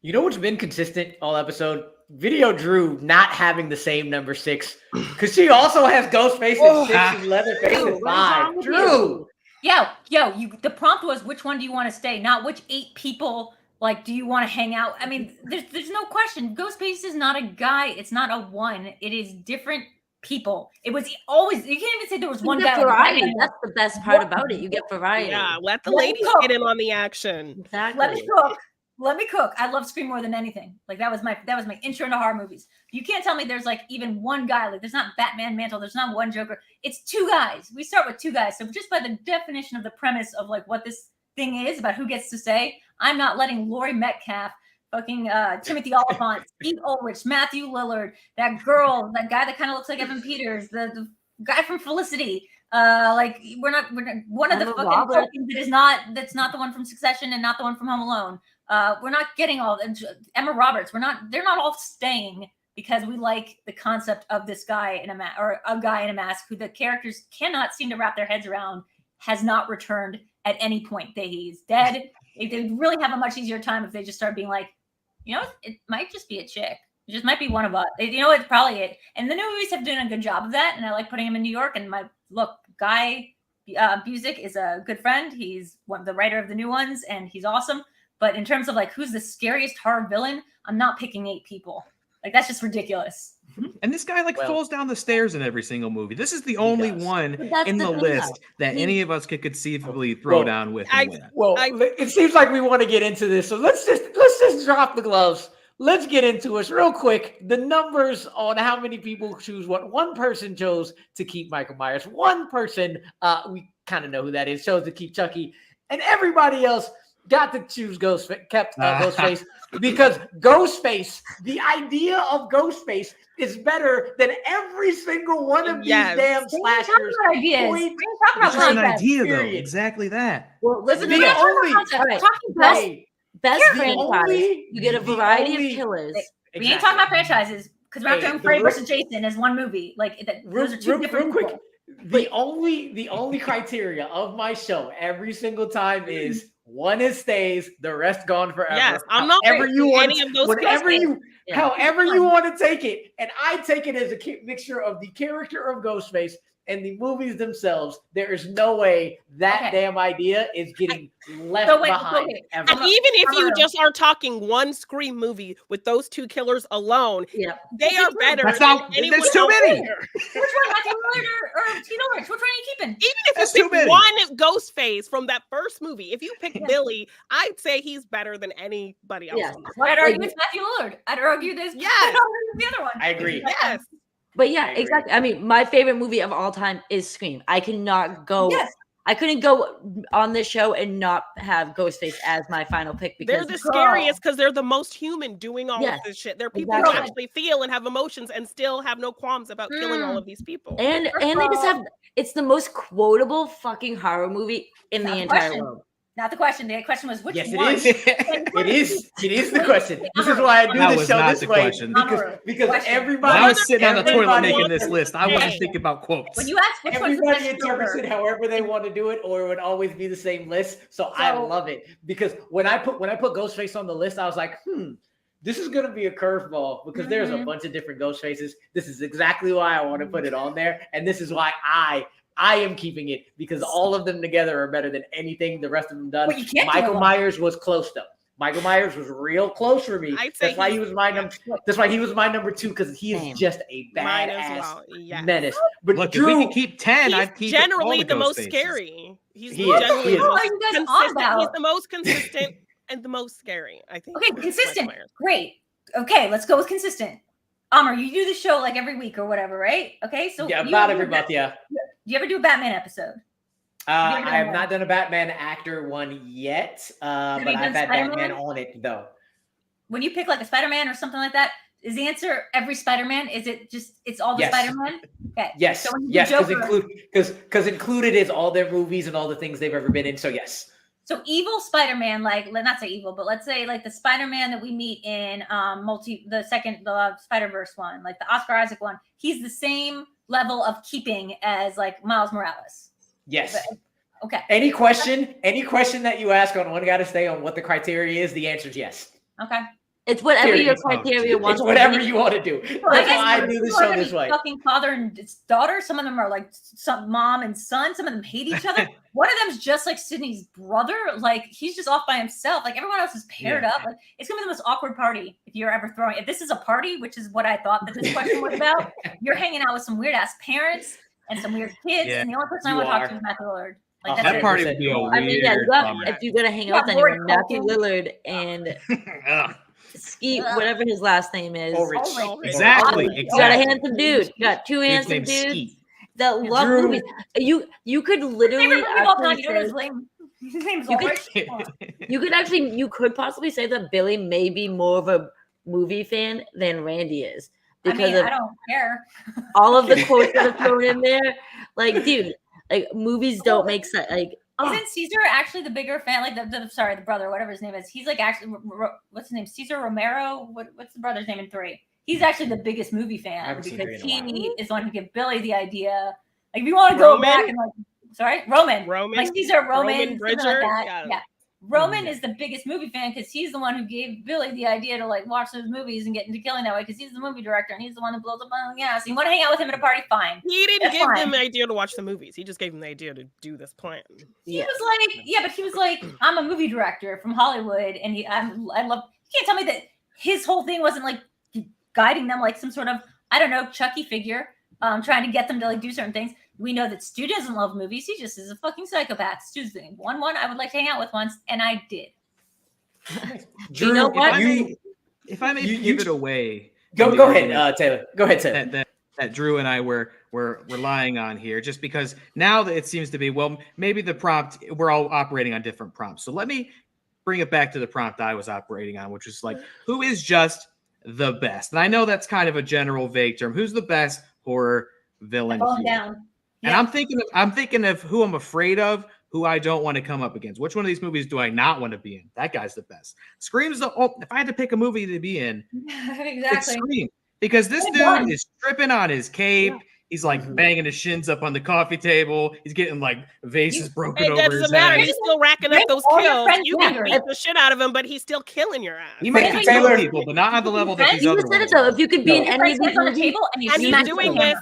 You know what's been consistent all episode? Videodrew not having the same number 6 because she also has Ghostface at 6 and Leatherface at 5. Drew. The prompt was which one do you want to stay, not which 8 people do you want to hang out. I mean, there's no question. Ghostface is not a guy. It's not a one. It is different people. It was always, you can't even say there was one guy. Variety. That's the best part about it. You get variety. Yeah, let the ladies get in on the action. Exactly. Let me cook. I love Scream more than anything. That was my intro into horror movies. You can't tell me there's even one guy. There's not Batman Mantle. There's not one Joker. It's 2 guys. We start with 2 guys. So just by the definition of the premise of what this thing is about who gets to stay. I'm not letting Laurie Metcalf, fucking Timothy Oliphant, Steve Ulrich, Matthew Lillard, that girl, that guy that kind of looks like Evan Peters, the guy from Felicity. Like we're not one of the fucking tokens that's not the one from Succession and not the one from Home Alone. We're not getting all Emma Roberts. They're not all staying because we like the concept of this guy in a mask or a guy in a mask who the characters cannot seem to wrap their heads around, has not returned at any point. He's dead. They'd really have a much easier time if they just start being like, you know, it might just be a chick. It just might be one of us. You know, it's probably it. And the new movies have done a good job of that. And I like putting him in New York. And Guy Busick is a good friend. He's the writer of the new ones, and he's awesome. But in terms of like who's the scariest horror villain, I'm not picking 8 people. Like that's just ridiculous. And this guy falls down the stairs in every single movie. This is the only one in the list that any of us could conceivably throw down with. It seems like we want to get into this, so let's just drop the gloves. Let's get into it real quick. The numbers on how many people choose what. One person chose to keep Michael Myers. One person, we kind of know who that is, chose to keep Chucky, and everybody else got to choose Ghostface because Ghostface, the idea of Ghostface is better than every single one of these damn slashers. It's just an idea, though. Exactly that. Well, listen, the best franchise. You get a variety of killers. We ain't talking about franchises because we're not doing Freddy versus Jason as one movie. Like those are two different people. The only criteria of my show every single time is one is stays, the rest gone forever. Yes, I'm not however you want, any of those however you want to take it, and I take it as a mixture of the character of Ghostface and the movies themselves. There is no way that damn idea is getting left behind. Ever. And even if you just are talking one Scream movie with those 2 killers alone, they are better. There's too many. Which one, Matthew Lillard or Tina Lynch? Which one are you keeping? Even if you pick one Ghostface from that first movie, if you pick Billy, I'd say he's better than anybody else. I'd argue it's Matthew Lillard. I'd argue this. Yes. The other one. I agree. Yes. But yeah, exactly. I mean, my favorite movie of all time is Scream. I cannot go. Yes. I couldn't go on this show and not have Ghostface as my final pick because they're the scariest because they're the most human doing all of this shit. They're people who actually feel and have emotions and still have no qualms about killing all of these people. And they just have. It's the most quotable fucking horror movie in the entire world. Not the question. The question was which one? Yes, it is. It is the question. This is why I do this show this way. Because everybody. When I was sitting on the toilet making this list, I wasn't thinking about quotes. When you ask which one's the best, everybody interprets it however they want to do it, or it would always be the same list. So I love it because when I put Ghostface on the list, I was like, this is going to be a curveball because there's a bunch of different Ghostfaces. This is exactly why I want to put it on there, and this is why I am keeping it because all of them together are better than anything the rest of them done. Michael Myers was close though. Michael Myers was real close for me. That's why he was my number. That's why he was my number 2 because he is just a badass menace. But look, if we can keep 10, I'd keep generally the most scary. He's he is. the most consistent and the most scary. I think. Okay, consistent. Great. Okay, let's go with consistent. Amr, you do the show like every week or whatever, right? Okay, so about every month, yeah. Do you ever do a Batman episode? I have not done a Batman actor one yet, but I've had Batman on it though. When you pick like a Spider-Man or something like that, is the answer every Spider-Man? Is it just it's all the Spider-Man? Okay. Yes. So because included is all their movies and all the things they've ever been in. So yes. So evil Spider-Man, like not say evil, but let's say like the Spider-Man that we meet in the Spider-Verse one, like the Oscar Isaac one, he's the same level of keeping as like Miles Morales. Yes. Okay. Any question that you ask on One Gotta Stay on what the criteria is, the answer is yes. Okay. It's whatever your criteria wants. It's whatever you want to do. That's why I do the show this way. Fucking father and daughter. Some of them are like some mom and son. Some of them hate each other. One of them's just like Sydney's brother. Like he's just off by himself. Like everyone else is paired up. Like it's gonna be the most awkward party if you're ever throwing. If this is a party, which is what I thought that this question was about, you're hanging out with some weird ass parents and some weird kids, and the only person I want to talk to is Matthew Lillard. Like that party would be a weird. I mean, if you're gonna hang out with anyone, Matthew Lillard and. Skeet, whatever his last name is. Exactly. You got a handsome dude. You got 2 handsome dudes that love movies. You could literally His name's You Ulrich. you could possibly say that Billy may be more of a movie fan than Randy is because I don't care. all of the quotes that are thrown in there. Like, dude, like movies don't make sense. Like, isn't Caesar actually the bigger fan? Like the brother, whatever his name is. He's like actually what's his name? Caesar Romero. What's the brother's name in 3? He's actually the biggest movie fan because he is the one who gave Billy the idea. Like, if you want to go back and Roman, like Caesar Roman Bridger, like that. Yeah. Roman is the biggest movie fan because he's the one who gave Billy the idea to like watch those movies and get into killing that way because he's the movie director and he's the one that blows up on the ass. You want to hang out with him at a party? Fine. He didn't give them the idea to watch the movies. He just gave them the idea to do this plan. He was like, I'm a movie director from Hollywood, and I love. You can't tell me that his whole thing wasn't like guiding them like some sort of, I don't know, Chucky figure, trying to get them to like do certain things. We know that Stu doesn't love movies. He just is a fucking psychopath. Stu's the one I would like to hang out with once, and I did. Drew, you know what? If I may give it away. Go ahead, Taylor. Go ahead, Taylor. That Drew and I were relying on here, just because now that it seems to be, well, maybe the prompt, we're all operating on different prompts. So let me bring it back to the prompt I was operating on, which is like, who is just the best? And I know that's kind of a general vague term. Who's the best horror villain? Down. And I'm thinking of who I'm afraid of, who I don't want to come up against. Which one of these movies do I not want to be in? That guy's the best. Scream's if I had to pick a movie to be in, exactly. it's Scream. Because this dude is tripping on his cape. Yeah. He's like banging his shins up on the coffee table. He's getting like vases broken over his head. It doesn't matter. He's still racking up those kills. You can beat the shit out of him, but he's still killing your ass. He might kill people, but not on the level that these other ones are. If you could be in any of these movies, and he's doing this.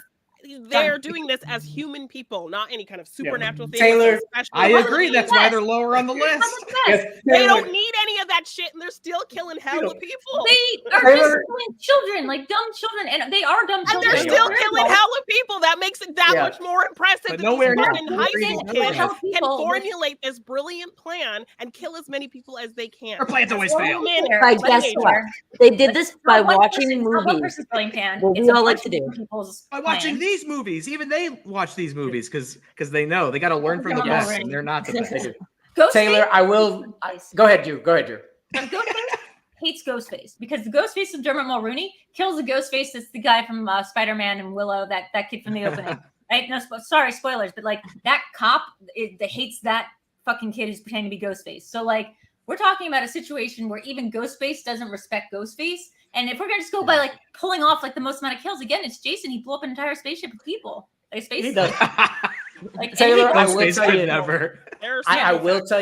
They're doing this as human people, not any kind of supernatural thing. Taylor, I agree. That's why they're lower on the list. They don't need any of that shit, and they're still killing hella people. They are just killing children, like dumb children, and they are dumb children. And they're still killing hella people. That makes it that much more impressive. But that nowhere these near fucking high school kids can formulate this brilliant plan and kill as many people as they can. Our plans always fail. Guess what? They did this by watching movies. What we all like to do. By watching these movies. Even they watch these movies because they know they got to learn from the best, and they're not the best. Taylor, go ahead, Drew. Ghostface hates Ghostface because the Ghostface of Dermot Mulroney kills the Ghostface that's the guy from Spider-Man and Willow, that kid from the opening. Right? No, sorry, spoilers, but like that cop that hates that fucking kid who's pretending to be Ghostface. So like we're talking about a situation where even Ghostface doesn't respect Ghostface. And if we're gonna just go by like pulling off like the most amount of kills, again, it's Jason. He blew up an entire spaceship of people. Like space. He does. Like Taylor, I will tell you. Never. I will tell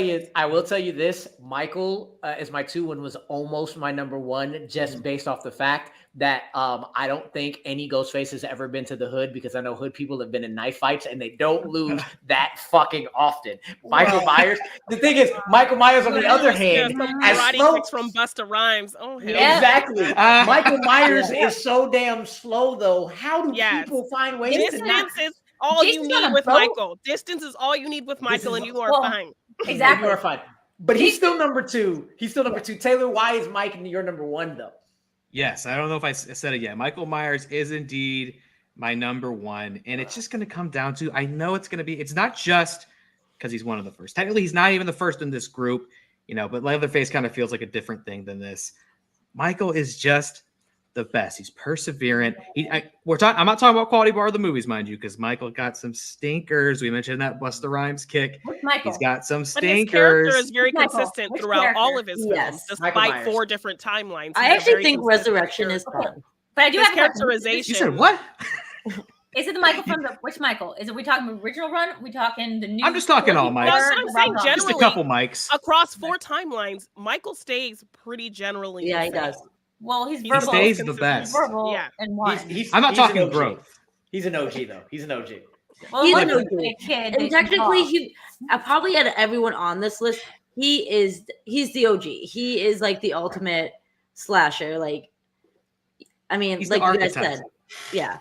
you this. Michael is my 2 and was almost my number 1, just based off the fact that I don't think any Ghostface has ever been to the hood, because I know hood people have been in knife fights and they don't lose that fucking often. Michael Myers. The thing is, Michael Myers on the other hand, as slow from Busta Rhymes. Oh hell. Exactly. Michael Myers is so damn slow though. How do people find ways to not? All you need with Michael. Distance is all you need with Michael, and you are fine. Exactly. You are fine. But he's still number 2. Taylor, why is Mike your number 1 though? Yes, I don't know if I said it yet. Michael Myers is indeed my number 1, and it's just going to come down to, I know it's going to be, it's not just because he's one of the first. Technically, he's not even the first in this group, but Leatherface kind of feels like a different thing than this. Michael is just the best. He's perseverant. I'm not talking about quality bar of the movies, mind you, because Michael got some stinkers. We mentioned that Busta Rhymes kick. He's got some stinkers. But his character is very consistent throughout all of his films, despite 4 different timelines. I actually think Resurrection is fun. But I do have characterization. You said what? Is it the Michael from which Michael? Is it we talking original run? We talking the new? I'm just talking all Mikes. I'm saying generally, just a couple Mikes. Across 4 timelines, Michael stays pretty generally. Yeah, he does. Well, he stays the best. And one. I'm not talking growth. He's an OG though. He's an OG. Well, he's an OG. And technically, probably out of everyone on this list, he's the OG. He is like the ultimate slasher. Like, I mean, he's like you guys said, yeah.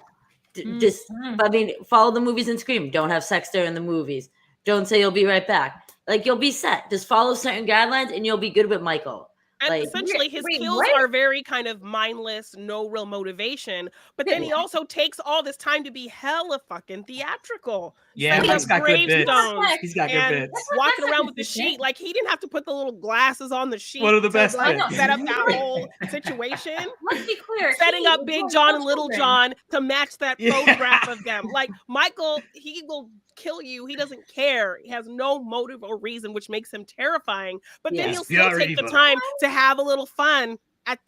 Follow the movies and Scream. Don't have sex during the movies. Don't say you'll be right back. Like, you'll be set. Just follow certain guidelines, and you'll be good with Michael. And Like, essentially, his wait, kills what? are very kind of mindless, no real motivation. But then he also takes all this time to be hella fucking theatrical. Yeah, setting Mike's up got good bits. gravestones He's got good and bits. walking That's around not with the consistent. sheet. Like, he didn't have to put the little glasses on the sheet. One of the to, best like, bits. set up that whole situation. Let's be clear. Setting he up is Big doing John no and Little children. John to match that Yeah. photograph of them. Like, Michael, he will kill you. He doesn't care. He has no motive or reason, which makes him terrifying. But then Yeah. he'll still Pure take the evil. time to have a little fun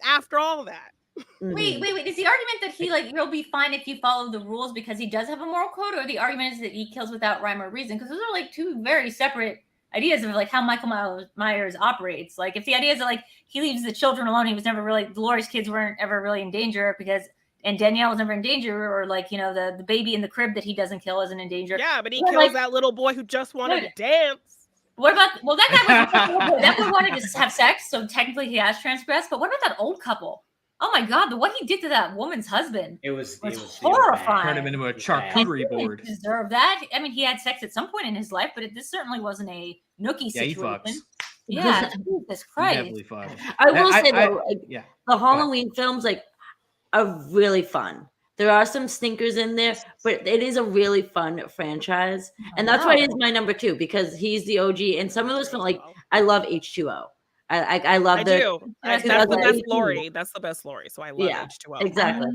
after all that. Wait. Is the argument that he like you'll be fine if you follow the rules because he does have a moral code, or the argument is that he kills without rhyme or reason? Because those are like two very separate ideas of like how Michael Myers operates. Like, if the idea is that like he leaves the children alone, he was never really Laurie's kids weren't ever really in danger and Danielle was never in danger, or like, you know, the baby in the crib that he doesn't kill isn't in danger. Yeah, but he Well, kills like- that little boy who just wanted to dance. What about that boy wanted to have sex, so technically he has transgressed. But what about that old couple? Oh my god, what he did to that woman's husband It was horrifying. Turn him into a charcuterie board. Deserve that. I mean, he had sex at some point in his life, but this certainly wasn't a nookie Yeah, he situation. fucks. Yeah, Jesus He Christ. definitely fucks. I will say though, like, yeah. the Halloween films like are really fun. There are some stinkers in there, but it is a really fun franchise, and that's why he's my number 2, because he's the OG. And some of those films, like I love H2O. I love I the. do. That's Laurie. That's the best Laurie. So I love H2O. Exactly.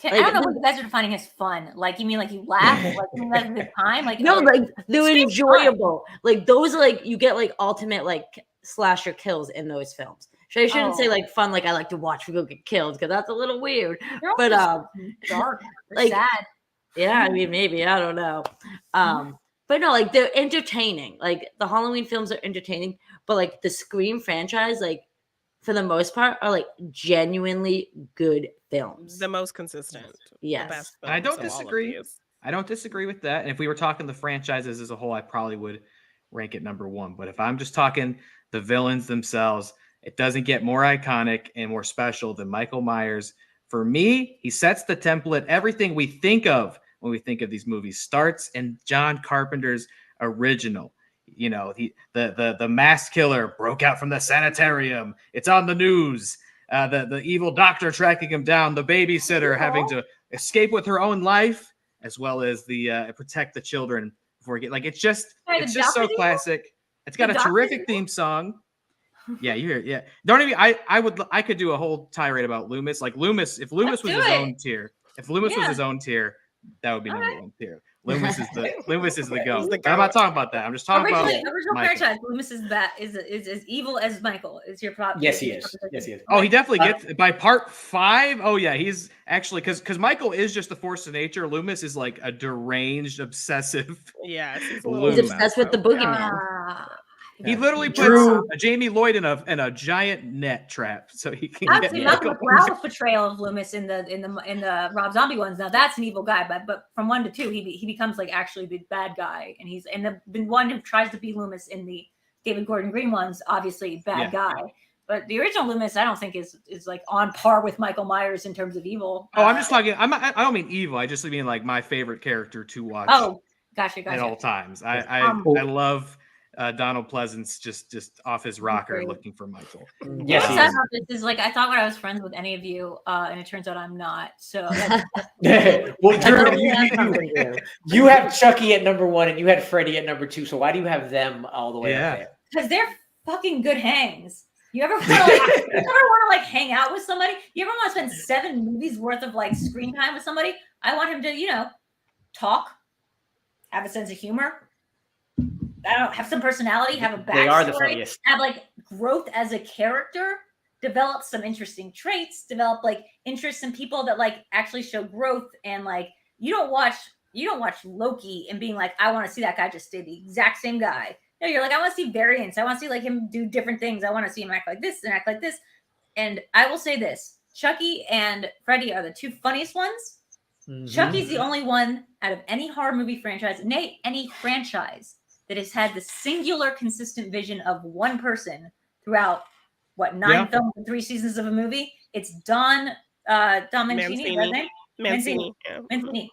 I don't know what you guys are defining as fun. Like, you mean like you laugh, like you mean like a good time? Like, No, or- like they're Scream's enjoyable. Like those are like you get like ultimate like slasher kills in those films. So I shouldn't say like fun, like I like to watch people get killed, because that's a little weird. They're But dark, like sad. yeah, I mean maybe, I don't know. But no, like they're entertaining. Like the Halloween films are entertaining, but like the Scream franchise, like for the most part, are like genuinely good films. The most consistent. Yes. The best I don't films of all of disagree. these. I don't disagree with that. And if we were talking the franchises as a whole, I probably would rank it number 1. But if I'm just talking the villains themselves, it doesn't get more iconic and more special than Michael Myers. For me, he sets the template. Everything we think of when we think of these movies starts in John Carpenter's original. You know, the mass killer broke out from the sanitarium. It's on the news. The evil doctor tracking him down. The babysitter having to escape with her own life, as well as the protect the children before it's just so classic. It's got a terrific theme song. Yeah, you hear it. Yeah. Don't even I could do a whole tirade about Loomis. Like Loomis, if Loomis was his own tier, that would be number 1 tier. Loomis is the go. I'm not talking about that. I'm just talking about original Michael. franchise. Loomis is as evil as Michael. Is your problem? Yes, he is. Yes, he is. Oh, he definitely gets by part 5. Oh yeah, he's actually because Michael is just a force of nature. Loomis is like a deranged, obsessive. Yeah, he's obsessed with the boogeyman. He literally puts Jamie Lloyd in a giant net trap so he can get Malcolm McDowell's portrayal of Loomis in the Rob Zombie ones. Now that's an evil guy, but from 1 to 2, he becomes like actually the bad guy, and he's the one who tries to be Loomis in the David Gordon Green ones, obviously bad guy. But the original Loomis, I don't think is like on par with Michael Myers in terms of evil. Oh, I'm just talking. I don't mean evil. I just mean like my favorite character to watch. Oh, gotcha. At all times, I love. Donald Pleasance just off his rocker looking for Michael. Yes, this is like I thought when I was friends with any of you, and it turns out I'm not. So, well, Drew, you have Chucky at number 1 and you had Freddy at number 2. So why do you have them all the way up there? Because they're fucking good hangs. You ever want to like hang out with somebody? You ever want to spend 7 movies worth of like screen time with somebody? I want him to, talk, have a sense of humor. I don't have some personality, have a backstory, they are the funniest. Have like growth as a character, develop some interesting traits, develop like interests in people that like actually show growth. And like you don't watch Loki and being like, I want to see that guy just stay the exact same guy. No, you're like, I want to see variance. I want to see like him do different things. I want to see him act like this and act like this. And I will say this: Chucky and Freddy are the 2 funniest ones. Mm-hmm. Chucky's the only one out of any horror movie franchise, nay, any franchise, that has had the singular consistent vision of one person throughout 9 films and 3 seasons of a movie. It's Don Mancini. Mancini. Mancini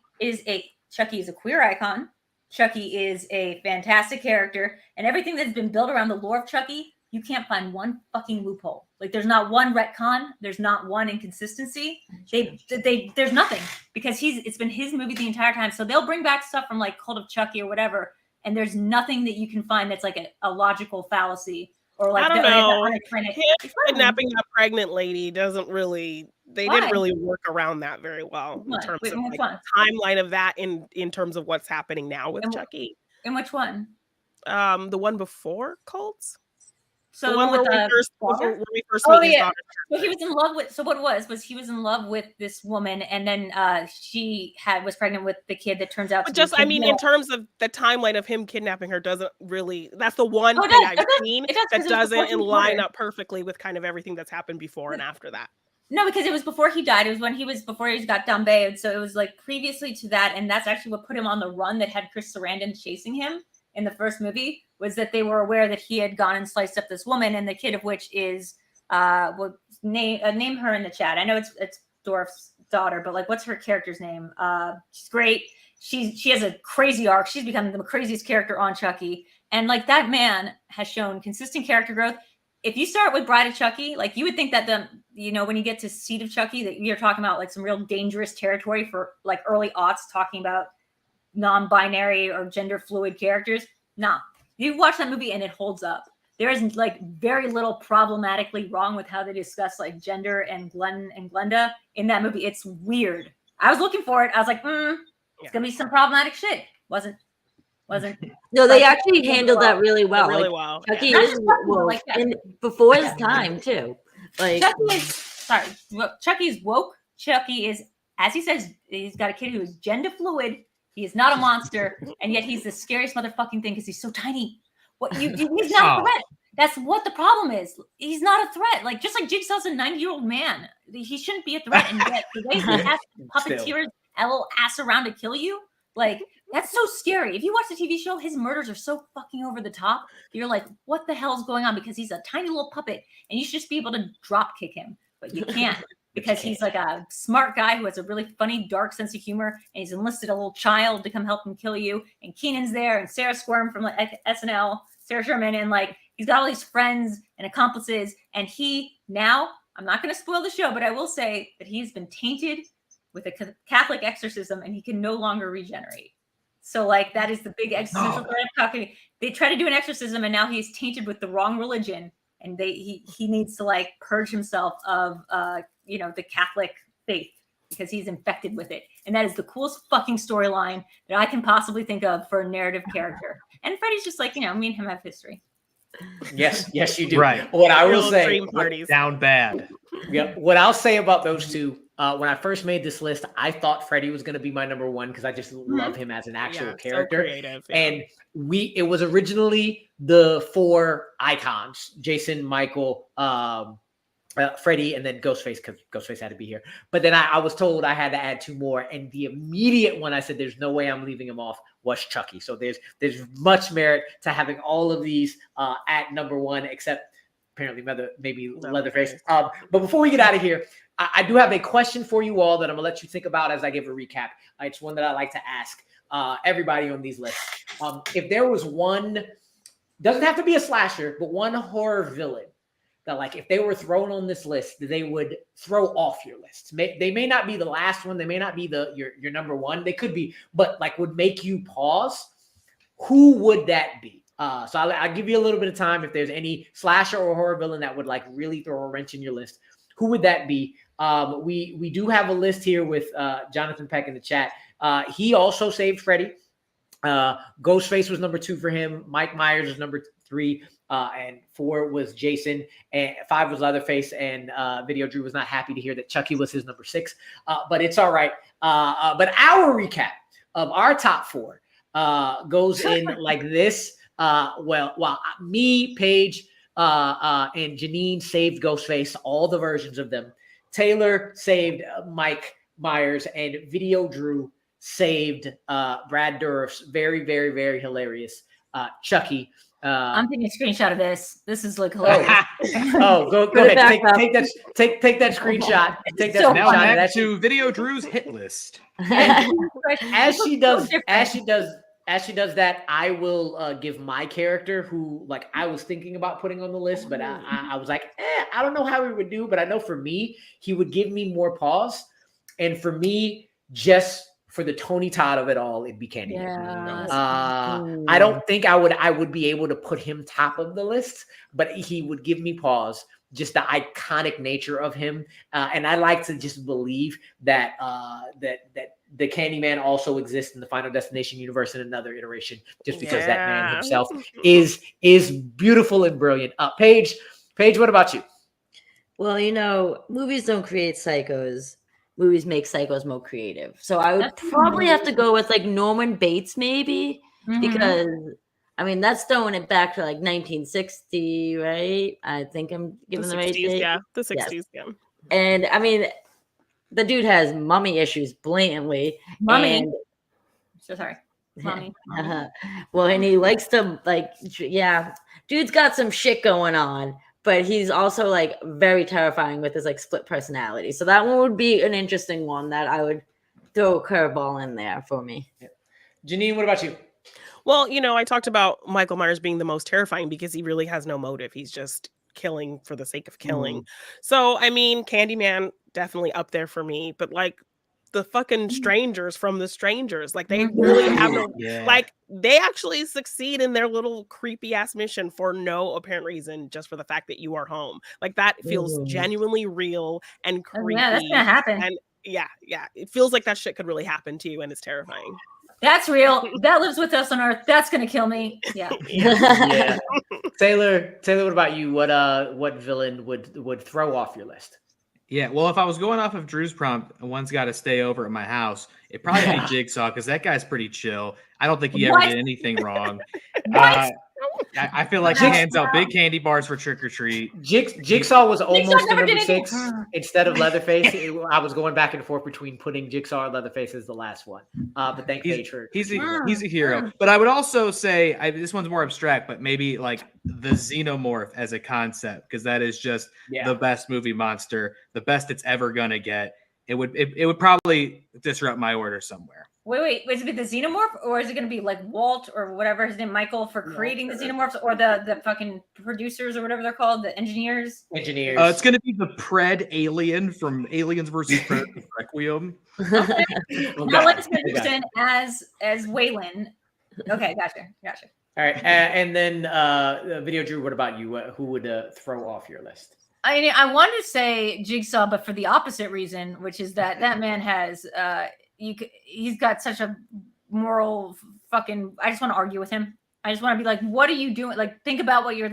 Chucky is a queer icon. Chucky is a fantastic character, and everything that's been built around the lore of Chucky you can't find one fucking loophole. Like there's not one retcon. There's not one inconsistency. There's nothing because it's been his movie the entire time. So they'll bring back stuff from like Cult of Chucky or whatever. And there's nothing that you can find that's like a logical fallacy or like I don't know. Kidnapping a pregnant lady doesn't really. They didn't really work around that very well in terms of like, the timeline of that in terms of what's happening now with Chucky. In which one? The one before Cults. So the one with when we first meet his daughter. So he was in love with. So what it was he was in love with this woman, and then she was pregnant with the kid that turns out. But just in terms of the timeline of him kidnapping her, doesn't really. That's the one thing I've seen that doesn't line up perfectly with kind of everything that's happened before and after that. No, because it was before he died. It was before he got Dambé. So it was like previously to that, and that's actually what put him on the run that had Chris Sarandon chasing him in the first movie. Was that they were aware that he had gone and sliced up this woman, and the kid of which is name her in the chat. I know it's Dorf's daughter, but like, what's her character's name? She's great. She has a crazy arc. She's become the craziest character on Chucky, and like that man has shown consistent character growth. If you start with Bride of Chucky, like you would think that when you get to Seed of Chucky, that you're talking about like some real dangerous territory for like early aughts, talking about non-binary or gender fluid characters. Nah. You watch that movie and it holds up. There is like very little problematically wrong with how they discuss like gender and Glenn and Glenda in that movie. It's weird. I was looking for it. I was like, it's gonna be some problematic shit. Wasn't. No, they actually handled that really well. Really like, well. Chucky is woke, and before his time too. Like Chucky is woke. Chucky is, as he says, he's got a kid who is gender fluid. He is not a monster, and yet he's the scariest motherfucking thing because he's so tiny. He's not a threat. That's what the problem is. He's not a threat. Like just like Jigsaw's a 90-year-old man. He shouldn't be a threat. And yet the way he has puppeteers a little ass around to kill you, like that's so scary. If you watch the TV show, his murders are so fucking over the top. You're like, what the hell's going on? Because he's a tiny little puppet, and you should just be able to drop kick him, but you can't. Because he's like a smart guy who has a really funny, dark sense of humor, and he's enlisted a little child to come help him kill you. And Keenan's there, and Sarah Squirm from like SNL, Sarah Sherman, and like he's got all these friends and accomplices. And I'm not going to spoil the show, but I will say that he's been tainted with a Catholic exorcism, and he can no longer regenerate. So like that is the big existential threat I'm talking. They try to do an exorcism, and now he's tainted with the wrong religion, and he needs to like purge himself of the Catholic faith because he's infected with it. And that is the coolest fucking storyline that I can possibly think of for a narrative character. And Freddy's just like, me and him have history. Yes, you do. Right. What I will say, down bad. Yeah. What I'll say about those two, when I first made this list, I thought Freddy was going to be my number one because I just love him as an actual character. So creative, yeah. And it was originally the 4 icons: Jason, Michael, Freddy, and then Ghostface, because Ghostface had to be here. But then I was told I had to add 2 more, and the immediate one I said, "There's no way I'm leaving him off," was Chucky. So there's much merit to having all of these at number 1, except apparently maybe Leatherface. But before we get out of here, I do have a question for you all that I'm gonna let you think about as I give a recap. It's one that I like to ask everybody on these lists. If there was one, doesn't have to be a slasher, but one horror villain that, like, if they were thrown on this list, they would throw off your list. They may not be the last one. They may not be your number 1. They could be, but like would make you pause. Who would that be? So I'll give you a little bit of time. If there's any slasher or horror villain that would like really throw a wrench in your list, who would that be? We do have a list here with Jonathan Peck in the chat. He also saved Freddy. Ghostface was number 2 for him. Mike Myers was number 3. And 4 was Jason, and 5 was Leatherface, and VideoDrew was not happy to hear that Chucky was his number 6, but it's all right. But our recap of our top 4 goes in like this. While me, Paige, and Jeannine saved Ghostface, all the versions of them. Taylor saved Mike Myers, and VideoDrew saved Brad Dourif's very, very, very hilarious Chucky. I'm taking a screenshot of this. This is like hilarious. Go ahead. Take that screenshot. Take that. Now back to VideoDrew's hit list. as she does as she does that, I will give my character who like I was thinking about putting on the list, but I was like, I don't know how he would do, but I know for me, he would give me more pause. And for me, just for the Tony Todd of it all, it'd be Candy. Yeah. I don't think I would be able to put him top of the list, but he would give me pause. Just the iconic nature of him, and I like to just believe that that the Candyman also exists in the Final Destination universe in another iteration, just because that man himself is beautiful and brilliant. Paige, what about you? Well, you know, movies don't create psychos. Movies make psychos more creative. So I would probably have to go with like Norman Bates, maybe, because I mean that's throwing it back to like 1960, right? I think I'm giving the right date. Yeah, the 60s, yes. yeah. And I mean, the dude has mummy issues blatantly. Mummy. And, so sorry. Mommy. Well, and he likes to like, dude's got some shit going on, but he's also like very terrifying with his like split personality. So that one would be an interesting one that I would throw a curveball in there for me. Jeannine, what about you? Well, you know, I talked about Michael Myers being the most terrifying because he really has no motive. He's just killing for the sake of killing. So, I mean, Candyman definitely up there for me, but like the fucking strangers from The Strangers, like they really have no, like they actually succeed in their little creepy ass mission for no apparent reason, just for the fact that you are home. Like that feels genuinely real and creepy. Yeah, that's gonna happen. And yeah, it feels like that shit could really happen to you, and it's terrifying. That's real. That lives with us on Earth. That's gonna kill me. Yeah. Taylor, what about you? What villain would throw off your list? Yeah, well, if I was going off of Drew's prompt, one's got to stay over at my house, it'd probably be Jigsaw, because that guy's pretty chill. I don't think he ever did anything wrong. I feel like he hands out big candy bars for trick or treat. Jigsaw was almost the number 6 instead of Leatherface. I was going back and forth between putting Jigsaw and Leatherface as the last one. But thank Paige for he's a hero. But I would also say this one's more abstract, but maybe like the Xenomorph as a concept, because that is just the best movie monster, the best it's ever gonna get. It would probably disrupt my order somewhere. Wait, is it the Xenomorph, or is it going to be like Walt or whatever his name, Michael, for creating the Xenomorphs, or the fucking producers or whatever they're called, the engineers? It's going to be the Pred alien from Aliens vs. Predator Requiem. Okay. Now let's Henderson as Waylon. Okay, gotcha. All right, and then Video Drew, what about you? Who would throw off your list? I mean, I wanted to say Jigsaw, but for the opposite reason, which is that man has he's got such a moral fucking. I just want to argue with him. I just want to be like, what are you doing? Like, think about what your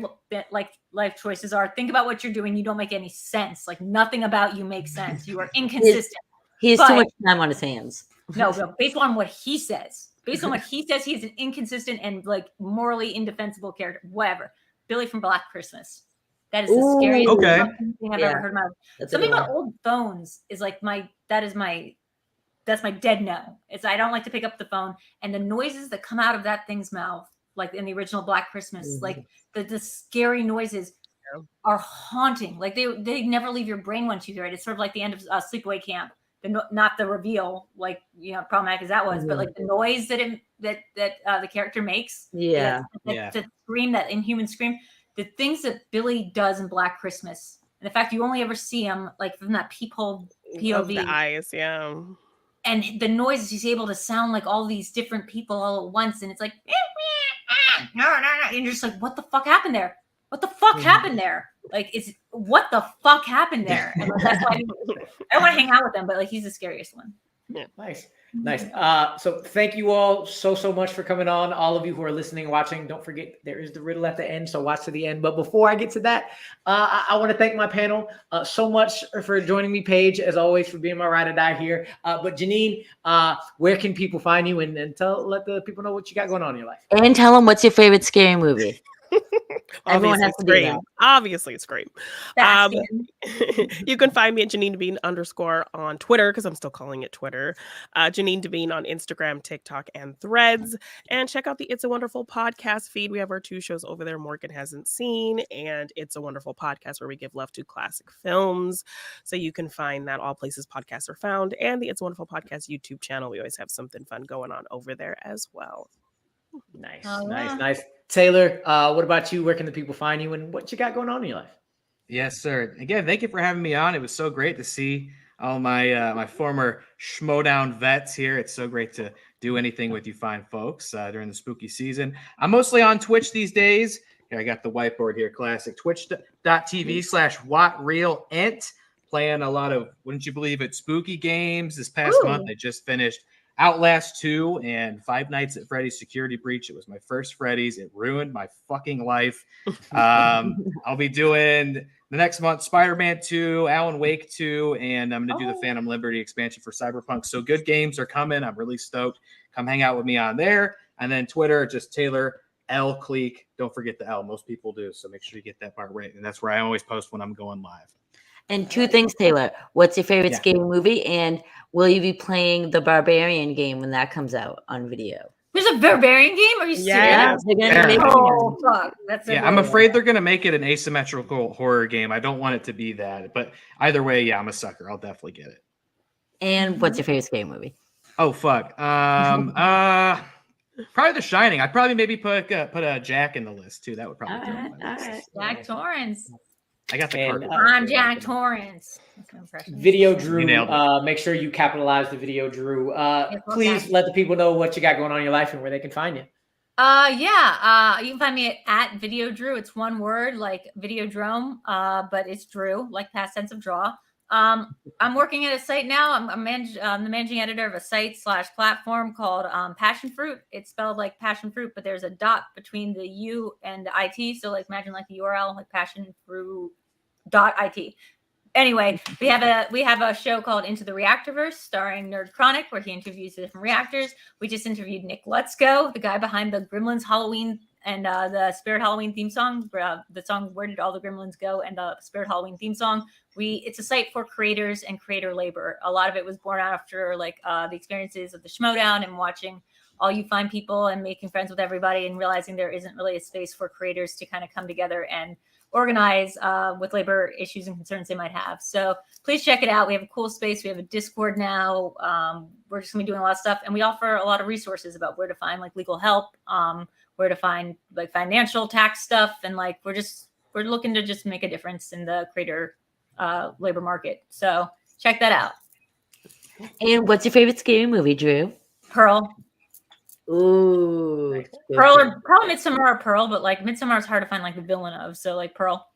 like life choices are. Think about what you're doing. You don't make any sense. Like, nothing about you makes sense. You are inconsistent. He has too much time on his hands. No, based on what he says. Based on what he says, he's an inconsistent and like morally indefensible character. Whatever. Billy from Black Christmas. That is the scariest thing I've ever heard in my life. Something about old phones is like that's my dead no. I don't like to pick up the phone, and the noises that come out of that thing's mouth, like in the original Black Christmas, like the scary noises are haunting. Like they never leave your brain once you hear it. It's sort of like the end of Sleepaway Camp. Not the reveal, like problematic as that was, but like the noise that the character makes. The scream, that inhuman scream. The things that Billy does in Black Christmas, and the fact you only ever see him like from that peephole POV, the eyes, and the noises, he's able to sound like all these different people all at once, and it's like, and you're just like, what the fuck happened there? What the fuck happened there? Like, what the fuck happened there? And like, that's why I don't want to hang out with him, but like, he's the scariest one. Yeah, nice. So thank you all so much for coming on. All of you who are listening and watching, don't forget there is the riddle at the end, so watch to the end. But before I get to that, I want to thank my panel so much for joining me. Paige, as always, for being my ride or die here. But Jeannine, where can people find you, and let the people know what you got going on in your life? And tell them what's your favorite scary movie. Everyone has to do that. Obviously, it's great. You can find me at Jeannine Devine _ on Twitter, because I'm still calling it Twitter. Jeannine Devine on Instagram, TikTok, and Threads. And check out the It's a Wonderful podcast feed. We have our 2 shows over there Morgan hasn't seen, and It's a Wonderful podcast, where we give love to classic films. So you can find that all places podcasts are found, and the It's a Wonderful podcast YouTube channel. We always have something fun going on over there as well. Nice, Oh, nice, yeah. nice. Taylor, what about you? Where can the people find you and what you got going on in your life? Yes, sir. Again, thank you for having me on. It was so great to see all my my former Schmoedown vets here. It's so great to do anything with you fine folks during the spooky season. I'm mostly on Twitch these days. Here, I got the whiteboard here, classic. Twitch.tv/WhatRealEnt. Playing a lot of, wouldn't you believe it, spooky games. This past month, I just finished Outlast 2 and Five Nights at Freddy's Security Breach. It was my first Freddy's. It ruined my fucking life. I'll be doing the next month Spider-Man 2, Alan Wake 2, and I'm going to do the Phantom Liberty expansion for Cyberpunk. So good games are coming. I'm really stoked. Come hang out with me on there. And then Twitter, just Taylor L. Cleek. Don't forget the L. Most people do. So make sure you get that part right. And that's where I always post when I'm going live. And two things, Taylor. What's your favorite scary movie? And will you be playing the Barbarian game when that comes out on video? There's a Barbarian game? Are you serious? Yeah, they're gonna make oh, fuck. That's I'm afraid they're going to make it an asymmetrical horror game. I don't want it to be that. But either way, yeah, I'm a sucker. I'll definitely get it. And what's your favorite scary movie? Oh, fuck. Probably The Shining. I'd probably maybe put a Jack in the list, too. That would probably do it. Jack Torrance. I got the card. I'm Jack Torrance. That's my impression. Video Drew. Make sure you capitalize the Video Drew. Please let the people know what you got going on in your life and where they can find you. You can find me at Video Drew. It's one word, like Videodrome, but it's Drew, like past tense of draw. I'm working at a site now. I'm the managing editor of a site/platform called Passion Fruit. It's spelled like passion fruit, but there's a dot between the U and the IT. So like imagine like the URL, like passionfruit.it. Anyway, we have a show called Into the Reactorverse starring Nerd Chronic, where he interviews the different reactors. We just interviewed Nick Lutzko, the guy behind the Gremlins Halloween and the Spirit Halloween theme song, the song Where Did All the Gremlins Go, and the Spirit Halloween theme song. It's a site for creators and creator labor. A lot of it was born after the experiences of the Schmoedown and watching all you fine people and making friends with everybody and realizing there isn't really a space for creators to kind of come together and organize with labor issues and concerns they might have. So please check it out. We have a cool space. We have a Discord now. We're just gonna be doing a lot of stuff, and we offer a lot of resources about where to find like legal help, where to find like financial tax stuff, and like we're looking to just make a difference in the creator labor market. So check that out. And what's your favorite scary movie, Drew? Pearl. Ooh, Pearl or Midsommar or Pearl, but like Midsommar is hard to find like the villain of, so like Pearl.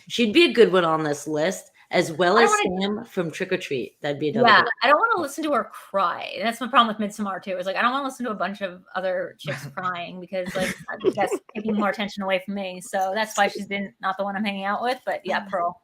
She'd be a good one on this list, as well as Sam from Trick or Treat. That'd be another. Yeah, good. I don't want to listen to her cry. And that's my problem with Midsommar too. Is like I don't want to listen to a bunch of other chicks crying because like I think that's taking more attention away from me. So that's why she's been not the one I'm hanging out with. But yeah, Pearl.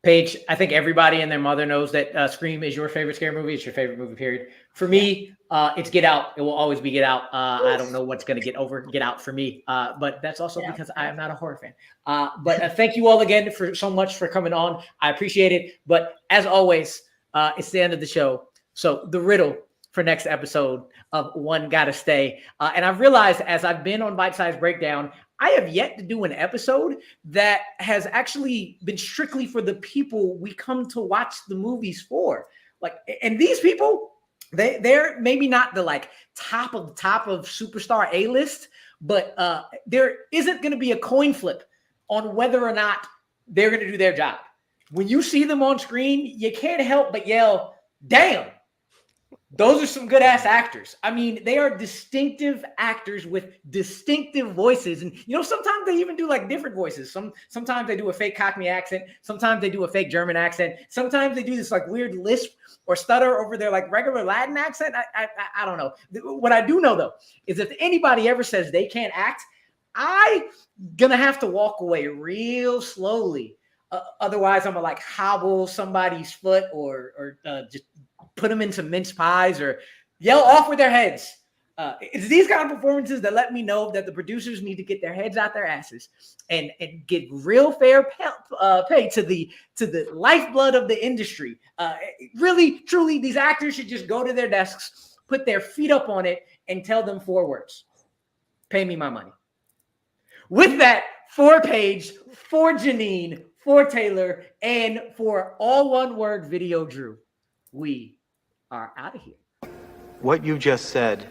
Paige, I think everybody and their mother knows that Scream is your favorite scary movie. It's your favorite movie, period. For me, it's Get Out. It will always be Get Out. I don't know what's going to get out for me, but that's also because I am not a horror fan. But thank you all again so much for coming on. I appreciate it. But as always, it's the end of the show. So the riddle for next episode of One Gotta Stay. And I've realized as I've been on Bitesize Breakdown, I have yet to do an episode that has actually been strictly for the people we come to watch the movies for. Like, and these people, they're maybe not the like top of superstar A-list, but there isn't going to be a coin flip on whether or not they're going to do their job. When you see them on screen, you can't help but yell, "Damn! Those are some good ass actors." I mean, they are distinctive actors with distinctive voices. And, you know, sometimes they even do like different voices. Sometimes they do a fake Cockney accent. Sometimes they do a fake German accent. Sometimes they do this like weird lisp or stutter over their like regular Latin accent. I don't know. What I do know though, is if anybody ever says they can't act, I'm going to have to walk away real slowly. Otherwise I'm going to like hobble somebody's foot or just put them in some mince pies or yell off with their heads. It's these kind of performances that let me know that the producers need to get their heads out their asses and get real fair pay to the lifeblood of the industry. Really, truly, these actors should just go to their desks, put their feet up on it, and tell them 4 words. Pay me my money. With that, for Paige, for Jeannine, for Taylor, and for all one word Video Drew, we are out of here. What you just said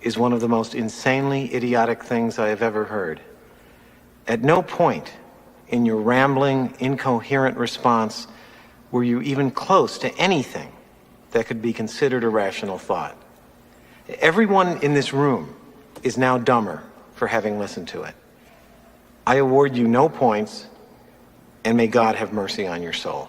is one of the most insanely idiotic things I have ever heard. At no point in your rambling, incoherent response were you even close to anything that could be considered a rational thought. Everyone in this room is now dumber for having listened to it. I award you no points, and may God have mercy on your soul.